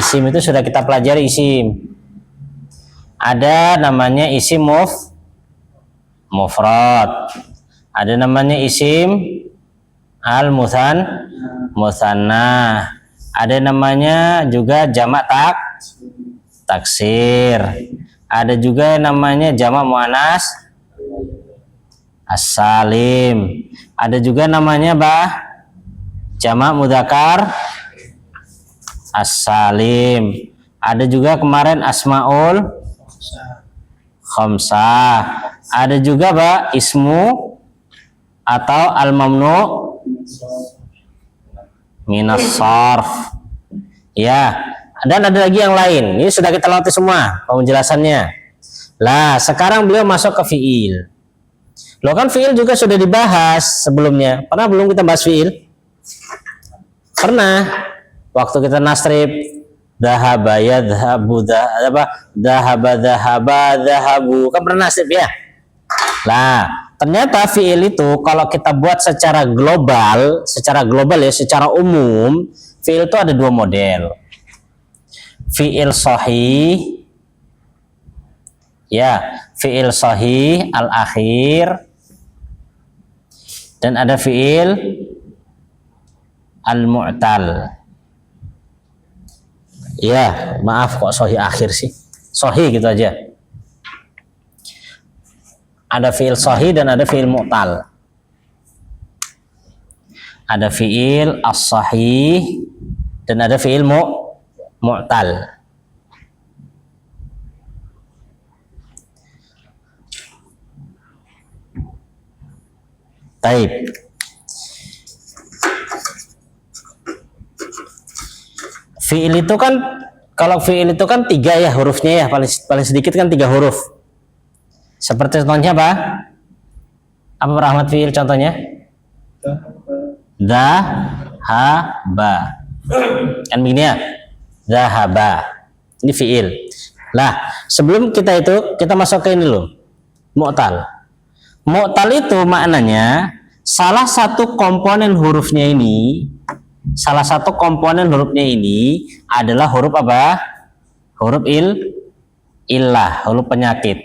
isim itu sudah kita pelajari, isim. Ada namanya isim mufrad. Ada namanya isim al-musanna. Ada namanya juga jamak taksir. Ada juga namanya jamak muannas as-salim. Ada juga namanya jamak mudzakkar as-salim. Ada juga kemarin asmaul khamsah. Ada juga ismu atau al-mamnu minas sarf. Ya, dan ada lagi yang lain. Ini sudah kita latih semua penjelasannya. Lah, sekarang beliau masuk ke fiil. Loh, kan fiil juga sudah dibahas sebelumnya. Pernah belum kita bahas fiil? Pernah. Waktu kita nasrib dhahaba yadhabu dhahabu kan pernah nasrib ya. Nah, ternyata fiil itu kalau kita buat secara global ya, secara umum, fiil itu ada dua model. Fiil sahih ya, fiil sahih al-akhir, dan ada fiil al-mu'tal. Ya, maaf kok sahih akhir sih. Sahih gitu aja. Ada fiil sahih dan ada fiil mu'tal. Ada fiil as-sahih dan ada fiil mu'tal. Taib. Fiil itu kan, kalau fiil itu kan 3 ya hurufnya ya, paling sedikit kan 3 huruf. Seperti contohnya apa? Apa Rahmat fiil contohnya? Dhahaba. Kan begini ya? Dhahaba. Ini fiil. Lah, sebelum kita masuk ke ini loh. Mu'tal. Mu'tal itu maknanya salah satu komponen hurufnya ini adalah huruf apa? Huruf illah, huruf penyakit.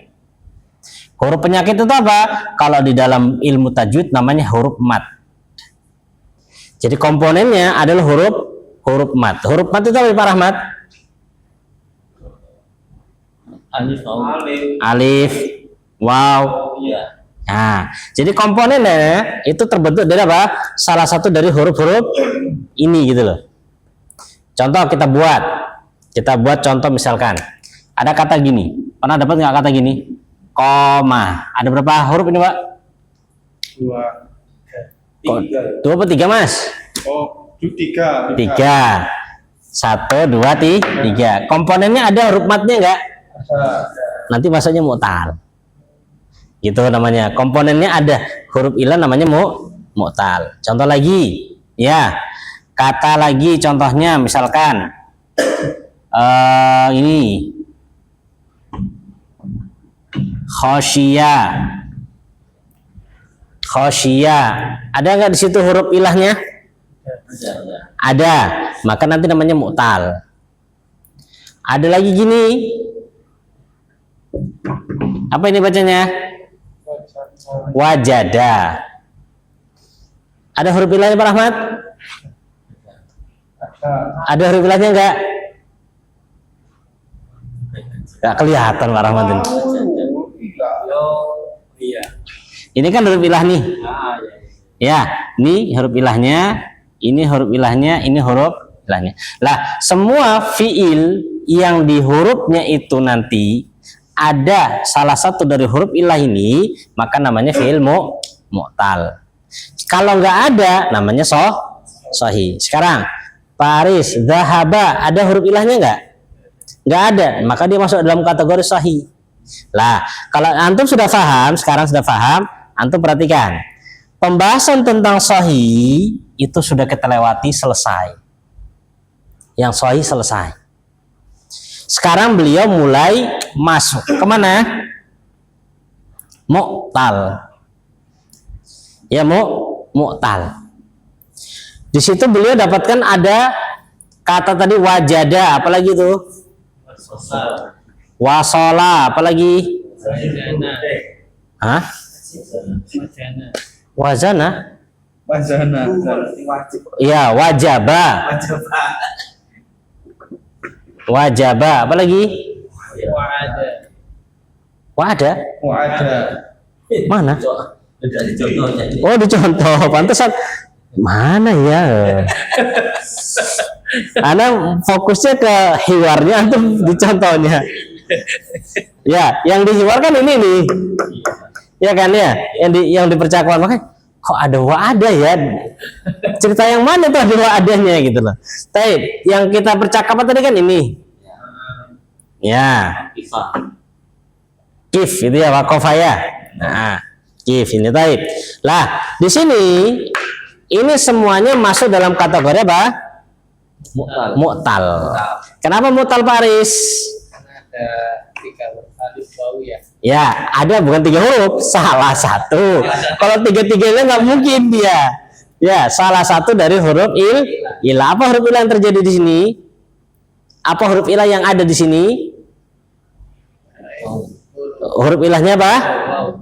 Huruf penyakit itu apa? Kalau di dalam ilmu tajwid namanya huruf mat. Jadi komponennya adalah huruf mat. Huruf mat itu apa Pak Rahmat? Alif, waw. Iya. Nah, jadi komponennya itu terbentuk dari apa? Salah satu dari huruf-huruf ini gitu loh. Contoh kita buat contoh misalkan ada kata gini. Pernah dapat nggak kata gini? Koma. Ada berapa huruf ini Pak? 2. 2 apa 3 Mas? Oh, 3. 3. 1, 2, 3. Komponennya ada huruf matnya nggak? Nanti masuknya mu'tal. Gitu namanya. Komponennya ada huruf ilah namanya mu'tal. Contoh lagi, ya. Kata lagi contohnya misalkan ini khosyiyah. Ada nggak di situ huruf ilahnya? Ada. Maka nanti namanya mu'tal. Ada lagi gini. Apa ini bacanya? Wajada. Ada huruf ilahnya Pak Rahmat? Ada huruf ilahnya enggak? Enggak kelihatan Pak Rahmat ini. Iya. Ini kan huruf ilah nih. Ya, ini huruf ilahnya, ini huruf ilahnya, ini huruf ilahnya. Lah, semua fiil yang di hurufnya itu nanti ada salah satu dari huruf ilah ini, maka namanya fiil mu'tal. Kalau nggak ada, namanya sahih. Sekarang, Paris, dhahaba, ada huruf ilahnya nggak? Nggak ada, maka dia masuk dalam kategori sahih. Lah, kalau antum sudah paham, sekarang sudah paham, antum perhatikan. Pembahasan tentang sahih itu sudah kita lewati, selesai. Yang sahih selesai. Sekarang beliau mulai masuk kemana? Mu'tal. Ya, mu'tal. Di situ beliau dapatkan ada kata tadi wajada, apalagi itu? Wasola, apalagi? Hah? Wazana? Iya, wajaba. Wajaba, apalagi? Wa'ada. Mana? Oh, dicontoh. Pantesan. Mana ya? Ana fokusnya ke hiwarnya, antum dicontohnya. Ya, yang dihiwarkan ini nih. Ya kan ya? Yang dipercakapan, makanya kok ada wa'ada ya? Cerita yang mana tuh ada wa'adanya gitu loh. Tapi yang kita percakapan tadi kan ini. Ya. Kif itu ya, waqafa ya. Nah, kif ini taib. Lah, di sini ini semuanya masuk dalam kategori apa? Mu'tal. Kenapa mu'tal Pak Aris? Karena ada 3 huruf alif wawu ya. Ya, ada bukan 3 huruf, salah satu. Kalau 3-3-nya nggak mungkin dia. Ya, salah satu dari huruf ilah. Apa huruf ilah yang terjadi di sini? Apa huruf ilah yang ada di sini? Huruf ilahnya apa?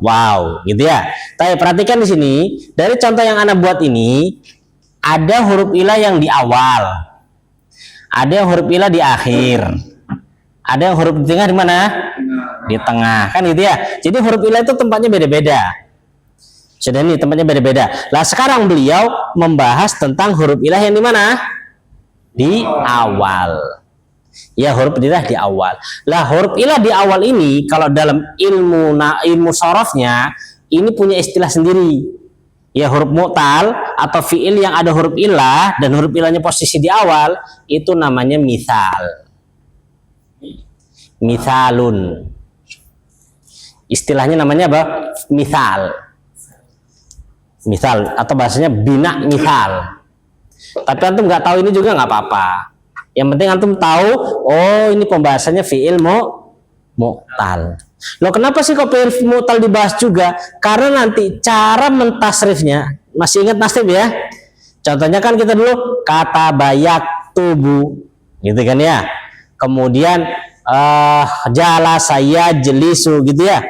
Wow, gitu ya. Tapi perhatikan di sini, dari contoh yang Anda buat ini, ada huruf ilah yang di awal, ada huruf ilah di akhir, ada huruf di tengah di mana? Di tengah, kan gitu ya. Jadi huruf ilah itu tempatnya beda-beda. Sudah nih tempatnya beda-beda. Lah sekarang beliau membahas tentang huruf ilah yang di mana? Di awal. Ya, huruf ilah di awal. Lah huruf ilah di awal ini kalau dalam ilmu sharafnya ini punya istilah sendiri. Ya, huruf mu'tal atau fiil yang ada huruf ilah dan huruf ilahnya posisi di awal itu namanya mithal. Mithalun. Istilahnya namanya apa? Mithal. Mithal atau bahasanya bina mithal. Tapi antum nggak tahu ini juga nggak apa-apa. Yang penting antum tahu, oh ini pembahasannya fiil mu'tal. Loh kenapa sih kok fiil mu'tal dibahas juga? Karena nanti cara mentasrifnya, masih ingat nasrif ya? Contohnya kan kita dulu kata bayak tubuh, gitu kan ya. Kemudian jala saya jelisu gitu ya.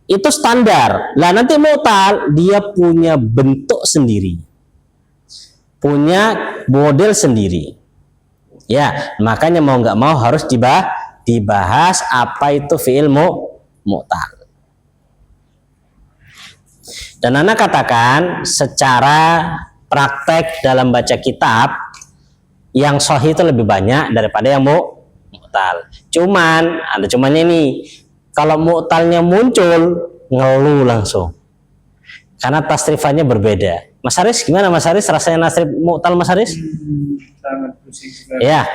Itu standar. Lah nanti mu'tal dia punya bentuk sendiri, punya model sendiri. Ya, makanya mau nggak mau harus dibahas apa itu fiil mu'tal. Dan Anda katakan secara praktek dalam baca kitab yang sahih itu lebih banyak daripada yang mu'tal. Cuman ada cumannya ini, kalau mu'talnya muncul ngeluh langsung karena tasrifannya berbeda. Mas Haris gimana Mas Haris, rasanya nasrif mu'tal Mas Haris? Sangat pusing juga. Ya.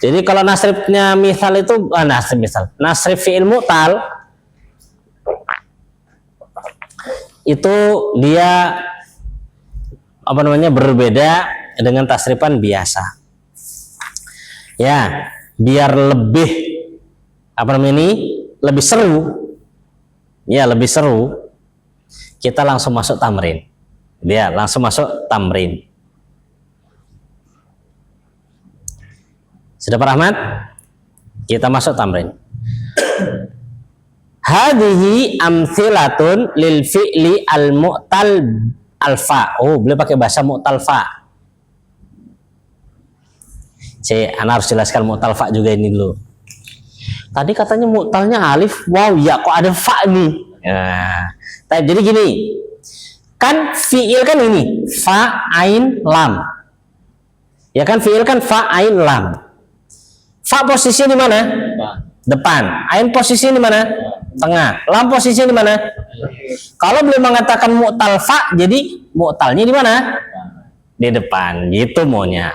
Jadi kalau nasrifnya misal itu nasrif fi'il mu'tal itu dia apa namanya berbeda dengan tasrifan biasa. Ya, biar lebih apa namanya ini lebih seru. Ya, lebih seru. Kita langsung masuk tamrin. Dia langsung masuk tamrin. Sudah Pak Rahmat? Kita masuk tamrin. Hadhihi amtsilatun lil fi'li al mu'tal alfa. Oh, boleh pakai bahasa mu'tal fa. Ana harus jelaskan mu'tal fa juga ini dulu. Tadi katanya mu'talnya alif, wow ya kok ada fa nih. Nah, jadi gini. Kan fi'il kan ini fa ain lam. Ya kan fi'il kan fa ain lam. Fa posisinya di mana? Depan. Ain posisinya di mana? Tengah. Lam posisinya di mana? Kalau beliau mengatakan mu'tal fa, jadi mu'talnya di mana? Di depan. Gitu maunya.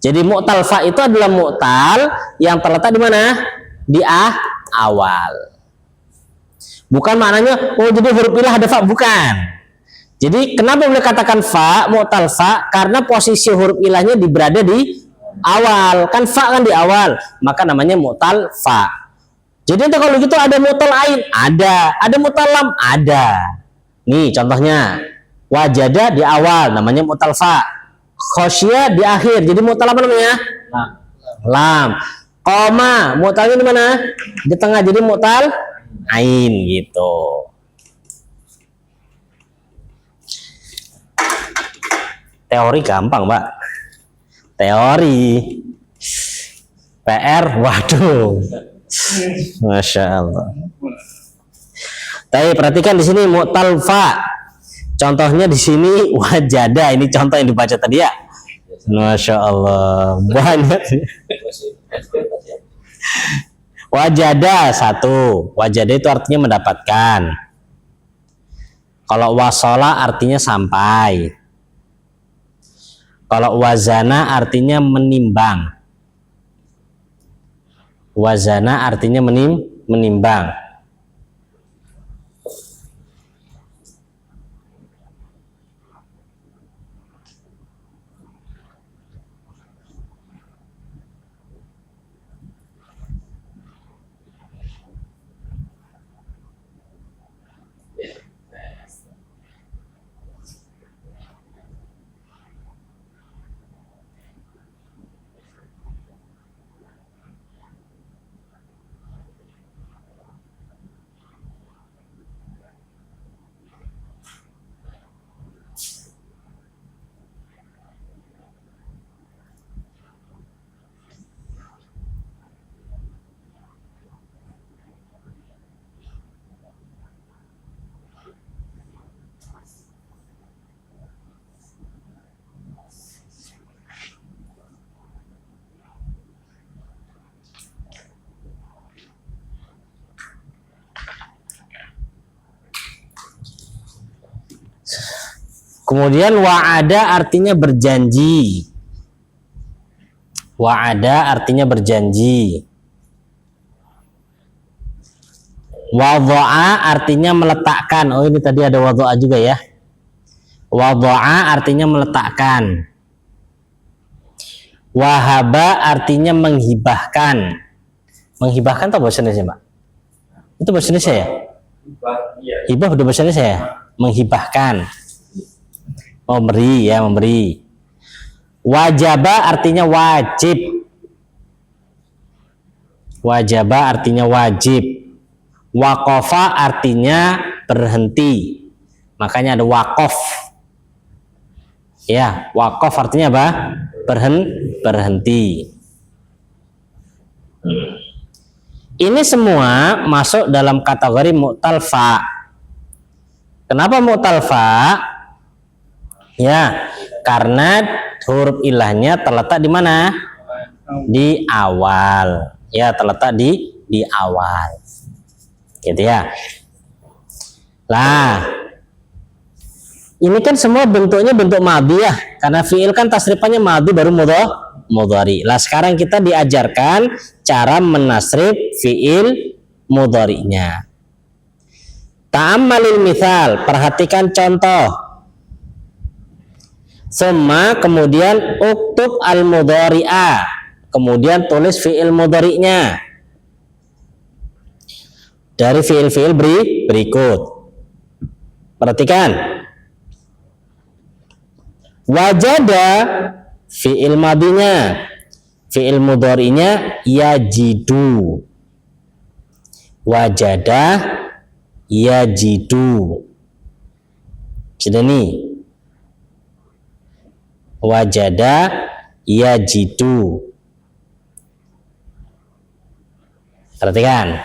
Jadi mu'tal fa itu adalah mu'tal yang terletak di mana? Di awal. Bukan maknanya oh jadi huruf ilah ada fa, bukan. Jadi kenapa boleh katakan fa, mu'tal fa? Karena posisi huruf ilahnya berada di awal. Kan fa kan di awal, maka namanya mu'tal fa. Jadi kalau gitu ada mu'tal ain, ada mu'tal lam, ada. Nih contohnya, wajada di awal, namanya mu'tal fa. Khosyia di akhir, jadi mu'tal apa namanya? Lam. Qoma, mu'talnya di mana? Di tengah, jadi mu'tal ain gitu. Teori gampang, Pak. Teori. PR, waduh. Masya Allah. Tapi perhatikan di sini mu'tal fa. Contohnya di sini wajada. Ini contoh yang dibaca tadi ya. Masya Allah. Banyak. Wajada satu. Wajada itu artinya mendapatkan. Kalau wasola artinya sampai. Kalau wazana artinya menimbang. Wazana artinya menimbang. Kemudian wa'ada artinya berjanji. Wa'ada artinya berjanji. Wadha'a artinya meletakkan. Oh, ini tadi ada wadha'a juga ya. Wadha'a artinya meletakkan. Wahaba artinya menghibahkan. Menghibahkan atau bahasa Indonesia, Pak? Itu bahasa Indonesia ya? Iya. Hibah udah bahasa Indonesia ya? Menghibahkan. Memberi ya, memberi. Wajaba artinya wajib. Wajaba artinya wajib. Waqafa artinya berhenti. Makanya ada waqaf. Ya, waqaf artinya apa? Berhenti. Ini semua masuk dalam kategori mu'talfa. Kenapa mu'talfa? Ya, karena huruf ilahnya terletak di mana? Di awal. Ya, terletak di awal. Gitu ya. Lah, ini kan semua bentuknya bentuk madhi ya, karena fiil kan tasrifannya madhi baru mudhari. Lah sekarang kita diajarkan cara menasrif fiil mudhari'nya. Ta'ammalil mithal, perhatikan contoh. Summa kemudian uktub al mudhari'a, kemudian tulis fiil mudhari'nya dari fiil-fiil berikut. Perhatikan. Wajada fiil madinya, fiil mudhari'nya yajidu. Wajada yajidu. Sudah nih. Wajada yajidu. Perhatikan.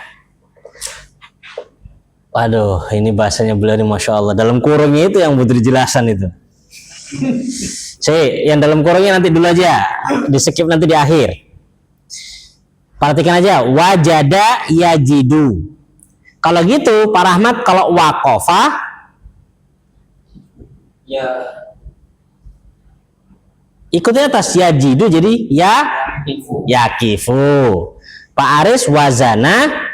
Waduh, ini bahasanya beliau ini Masya Allah. Dalam kurungnya itu yang butuh dijelasan itu. Yang dalam kurungnya nanti dulu aja. Di skip nanti di akhir. Perhatikan aja. Wajada yajidu. Kalau gitu, Pak Rahmat, kalau waqafa Ya. ikutnya atas yajidu jadi yakifu. Pak Aris wazana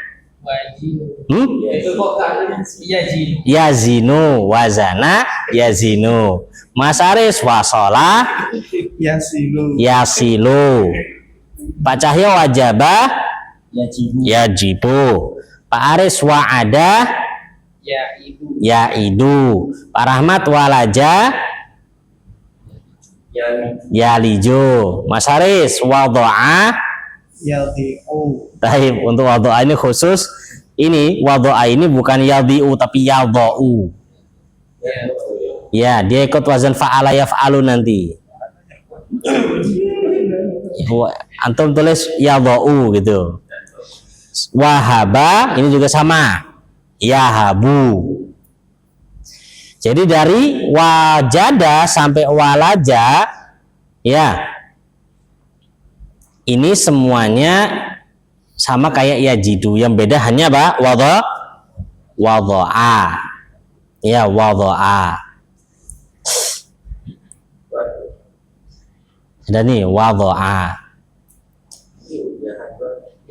Itu kok yazinu, wazana yazinu. Mas Aris wasola yasilu. Pak Cahyo wajaba yajibu. Pak Aris wa'ada yaidu. Pak Rahmat walaja yaliju. Mas Aris wadha'a Taib. Untuk wadha'a ini khusus. Ini wadha'a ini bukan yadhi'u tapi yadha'u. Ya, dia ikut wazan fa'ala yaf'alu nanti. Antum tulis yadha'u gitu. Wahaba ini juga sama. Yahabu. Jadi dari wajada sampai walaja ya. Ini semuanya sama kayak yajidu, yang beda hanya apa? Wadha'a. Ya, wadha'a. Ada nih wadha'a.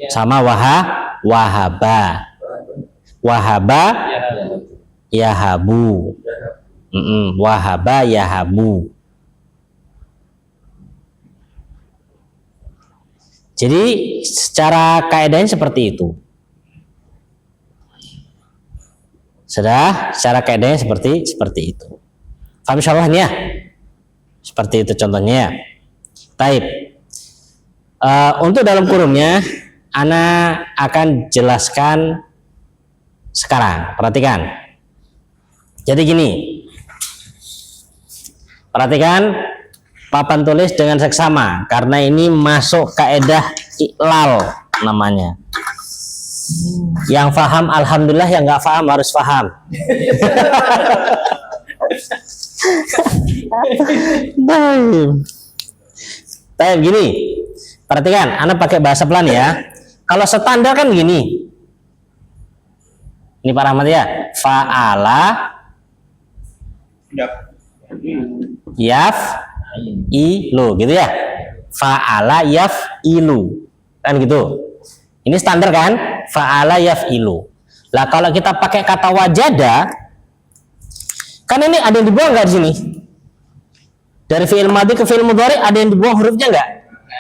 Sama wahaba. Wahaba yahabu. Wahaba yahabu. Jadi secara kaidahnya seperti itu. Sudah, secara kaidahnya seperti itu. Paham insyaallah nih ya? Seperti itu contohnya. Taib. Untuk dalam kurungnya ana akan jelaskan sekarang. Perhatikan. Jadi gini. Perhatikan papan tulis dengan seksama karena ini masuk kaidah iklal namanya. Yang paham alhamdulillah, yang nggak paham harus paham. Baik, gini. Perhatikan, anak pakai bahasa pelan ya. Kalau standar kan gini. Ini Pak Rahmat ya. Fa'ala yaf'ilu gitu ya. Fa'ala yaf'ilu. Kan gitu. Ini standar kan? Fa'ala yaf'ilu. Lah kalau kita pakai kata wajada, kan ini ada yang dibuang nggak di sini? Dari fi'il madhi ke fi'il mudhari ada yang dibuang hurufnya nggak?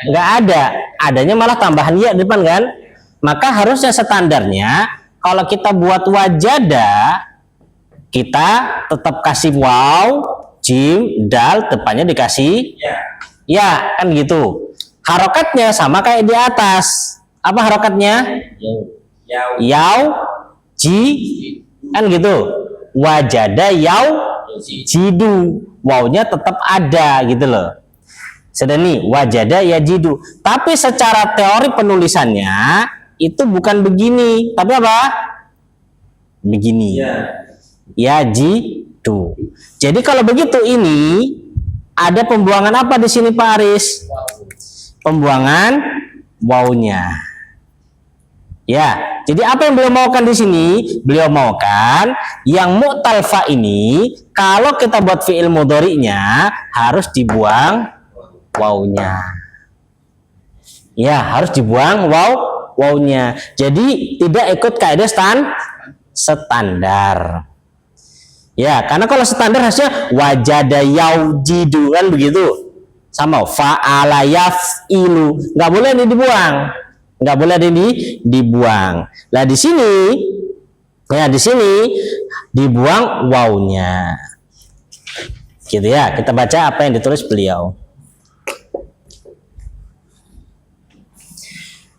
Nggak ada. Adanya malah tambahan ya di depan kan? Maka harusnya standarnya kalau kita buat wajada, kita tetap kasih waw, jim, dal, depannya dikasih ya, kan gitu. Harokatnya sama kayak di atas. Apa harokatnya? Yaw, ji, kan gitu. Wajada yaw, jidu. Wawnya tetap ada gitu loh. Sudah nih, wajada ya jidu. Tapi secara teori penulisannya itu bukan begini, tapi apa? Begini. Ya jidu. Jadi kalau begitu ini ada pembuangan apa di sini Pak Aris? Pembuangan wawnya. Ya, jadi apa yang beliau maukan di sini? Beliau maukan yang mu'tal fa ini kalau kita buat fi'il mudhari'nya harus dibuang wawnya. Ya, harus dibuang wawnya. Jadi tidak ikut kaidah standar. Ya, karena kalau standar harusnya wajada yaujidu kan begitu. Sama fa'ala yaf'ilu. Nggak boleh ini dibuang. Nggak boleh ini dibuang. Lah di sini ya di sini dibuang wawnya. Gitu ya. Kita baca apa yang ditulis beliau.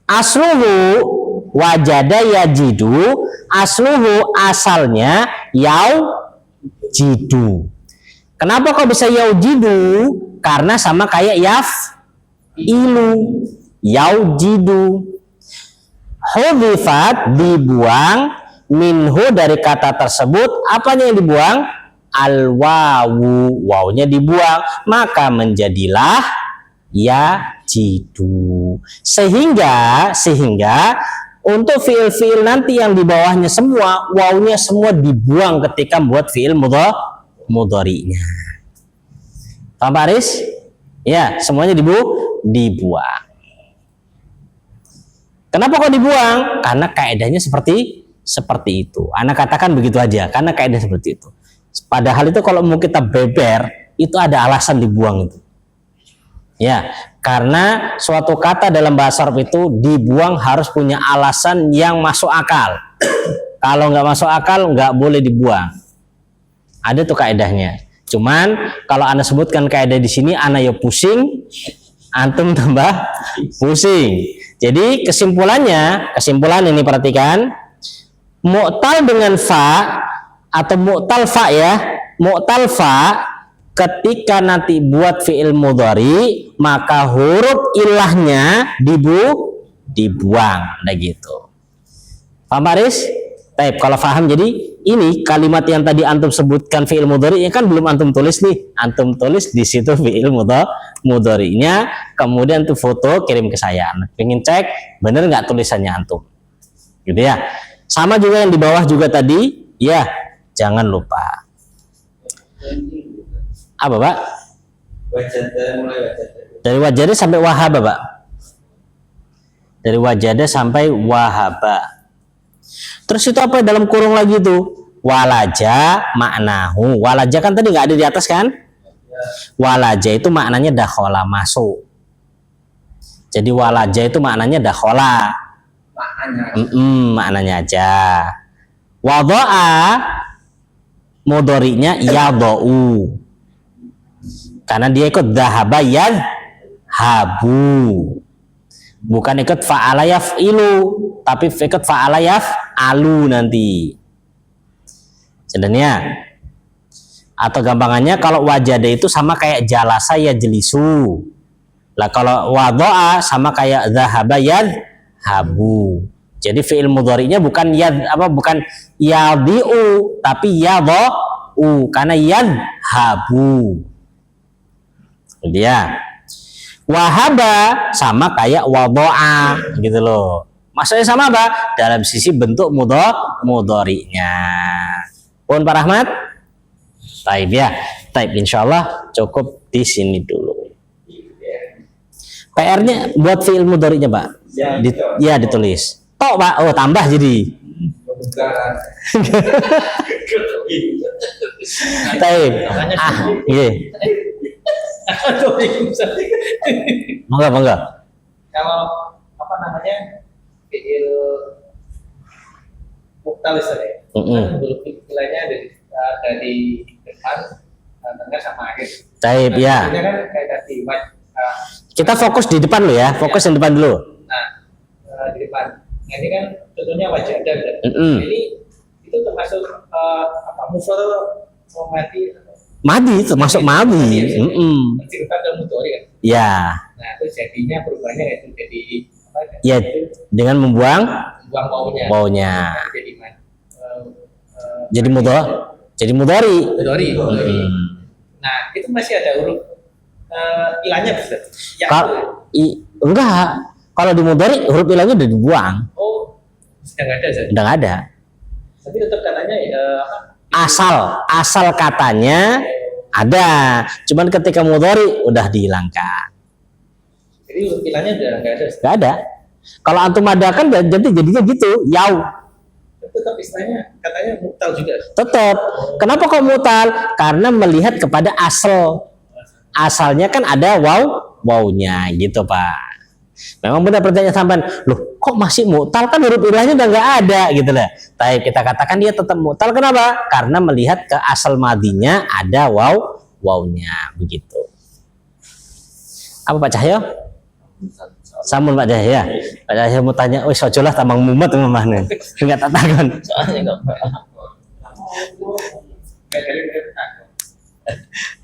Asluhu wajada yajidu, asluhu asalnya yaujidu. Kenapa kok bisa yaujidu? Karena sama kayak yaf'ilu, yaujidu. Hudhifat dibuang, minhu dari kata tersebut, apanya yang dibuang? Al-wawu, wawunya dibuang, maka menjadilah yajidu. Sehingga untuk fiil-fiil nanti yang di bawahnya semua wawunya semua dibuang ketika membuat fiil mudhari'nya. Paham Pak Aris? Ya, semuanya dibuang. Kenapa kok dibuang? Karena kaidahnya seperti itu. Anak katakan begitu aja, karena kaidah seperti itu. Padahal itu kalau mau kita beber, itu ada alasan dibuang itu. Ya, karena suatu kata dalam bahasa Arab itu dibuang harus punya alasan yang masuk akal. Kalau nggak masuk akal, nggak boleh dibuang. Ada tuh kaidahnya. Cuman kalau Anda sebutkan kaidah di sini, Anda ya pusing, antum tambah pusing. Jadi kesimpulan ini perhatikan, mu'tal dengan fa atau mu'tal fa ya, mu'tal fa ketika nanti buat fi'il mudhari maka huruf ilahnya dibuang, nah gitu. Paham Aris? Baik, kalau paham jadi ini kalimat yang tadi antum sebutkan fi'il mudhari kan belum antum tulis nih. Antum tulis di situ fi'il mudhari'nya, kemudian tuh foto kirim ke saya. Pengen cek bener nggak tulisannya antum. Gitu ya. Sama juga yang di bawah juga tadi, ya, jangan lupa. Apa, Pak? Dari wajada sampai wahaba, Pak. Dari wajada sampai wahaba. Terus itu apa dalam kurung lagi tuh? Walaja maknahu. Walaja kan tadi nggak ada di atas kan? Walaja itu maknanya dakhola, masuk. Jadi walaja itu maknanya dakhola. Maknanya aja. Wadoa mudhari'nya yadou. Karena dia ikut dhahaba yadhabu. Bukan ikut fa'ala yaf'ilu, tapi ikut fa'ala yaf'alu nanti. Sebenarnya atau gampangannya kalau wajada itu sama kayak jalasa yajlisu. Lah kalau wadoa sama kayak dhahaba yadhabu. Jadi fi'il mudhari'nya bukan bukan yadhi'u, tapi yadha'u karena yadhabu. Dia wahaba sama kayak wadoa gitu loh. Maksudnya sama apa? Dalam sisi bentuk mudhari'nya. Pun Pak Rahmat? Baik ya. Taib, insyaallah cukup di sini dulu. PR-nya buat fi'il mudhari'nya, Pak. Ya, ditulis. Tok, Pak. Oh, tambah jadi. Taib. Nggih. Monggo. Kalau apa namanya fiil muktal ya, huruf istilahnya dari depan, tengah sama akhir. Taib, ya. Ini kan kayak tadi Kita fokus di depan dulu ya, fokus yang depan dulu. Nah, di depan. Nah, ini kan contohnya wajah dan ini itu termasuk apa mufrad atau mati? Madi, termasuk madi. Cerita dan mudhari kan. Ya. Nah, itu jadinya perubahannya itu jadi apa? Ya, dengan membuang baunya. baunya. Jadi Jadi mudhari. mudhari. Nah, itu masih ada huruf ilahnya bisa. Ya, Enggak. Kalau di mudhari huruf ilahnya udah dibuang. oh, sudah nggak ada. Udah nggak ada. Tapi tetap katanya apa? Asal katanya ada. Cuman ketika mudhari udah dihilangkan. Jadi huruf ilahnya udah nggak ada. Nggak ada. Kalau antum ada kan jadinya gitu, yau. Tetap istilahnya katanya mutal juga. Tetap. Kenapa kok mutal? Karena melihat kepada asal. Asalnya kan ada wawnya gitu, Pak. Memang benar pertanyaan sampean, loh kok masih mutal, kan huruf ilahnya udah nggak ada gitu lah. Tapi kita katakan dia tetap mutal, kenapa? Karena melihat ke asal madinya ada wawnya begitu. Apa Pak Cahyo? Samun Pak Cahyo ya. Pak Cahyo mau tanya, wis aja lah tambang mumet mamahne. Enggak tak takon.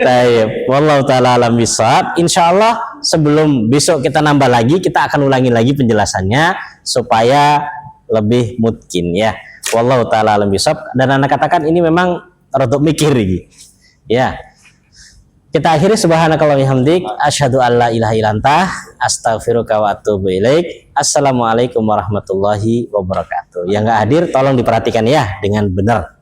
Baik, wallahu taala alam bisawab. Insyaallah sebelum besok kita nambah lagi, kita akan ulangi lagi penjelasannya supaya lebih mungkin ya. Wallahu taala alam bisawab. Dan anak katakan ini memang rodok mikir iki. Ya. Kita akhiri subhanakallahumma hamdik asyhadu alla ilaha illa anta astaghfiruka wa atubu ilaik. Assalamualaikum warahmatullahi wabarakatuh. Yang enggak hadir tolong diperhatikan ya dengan benar.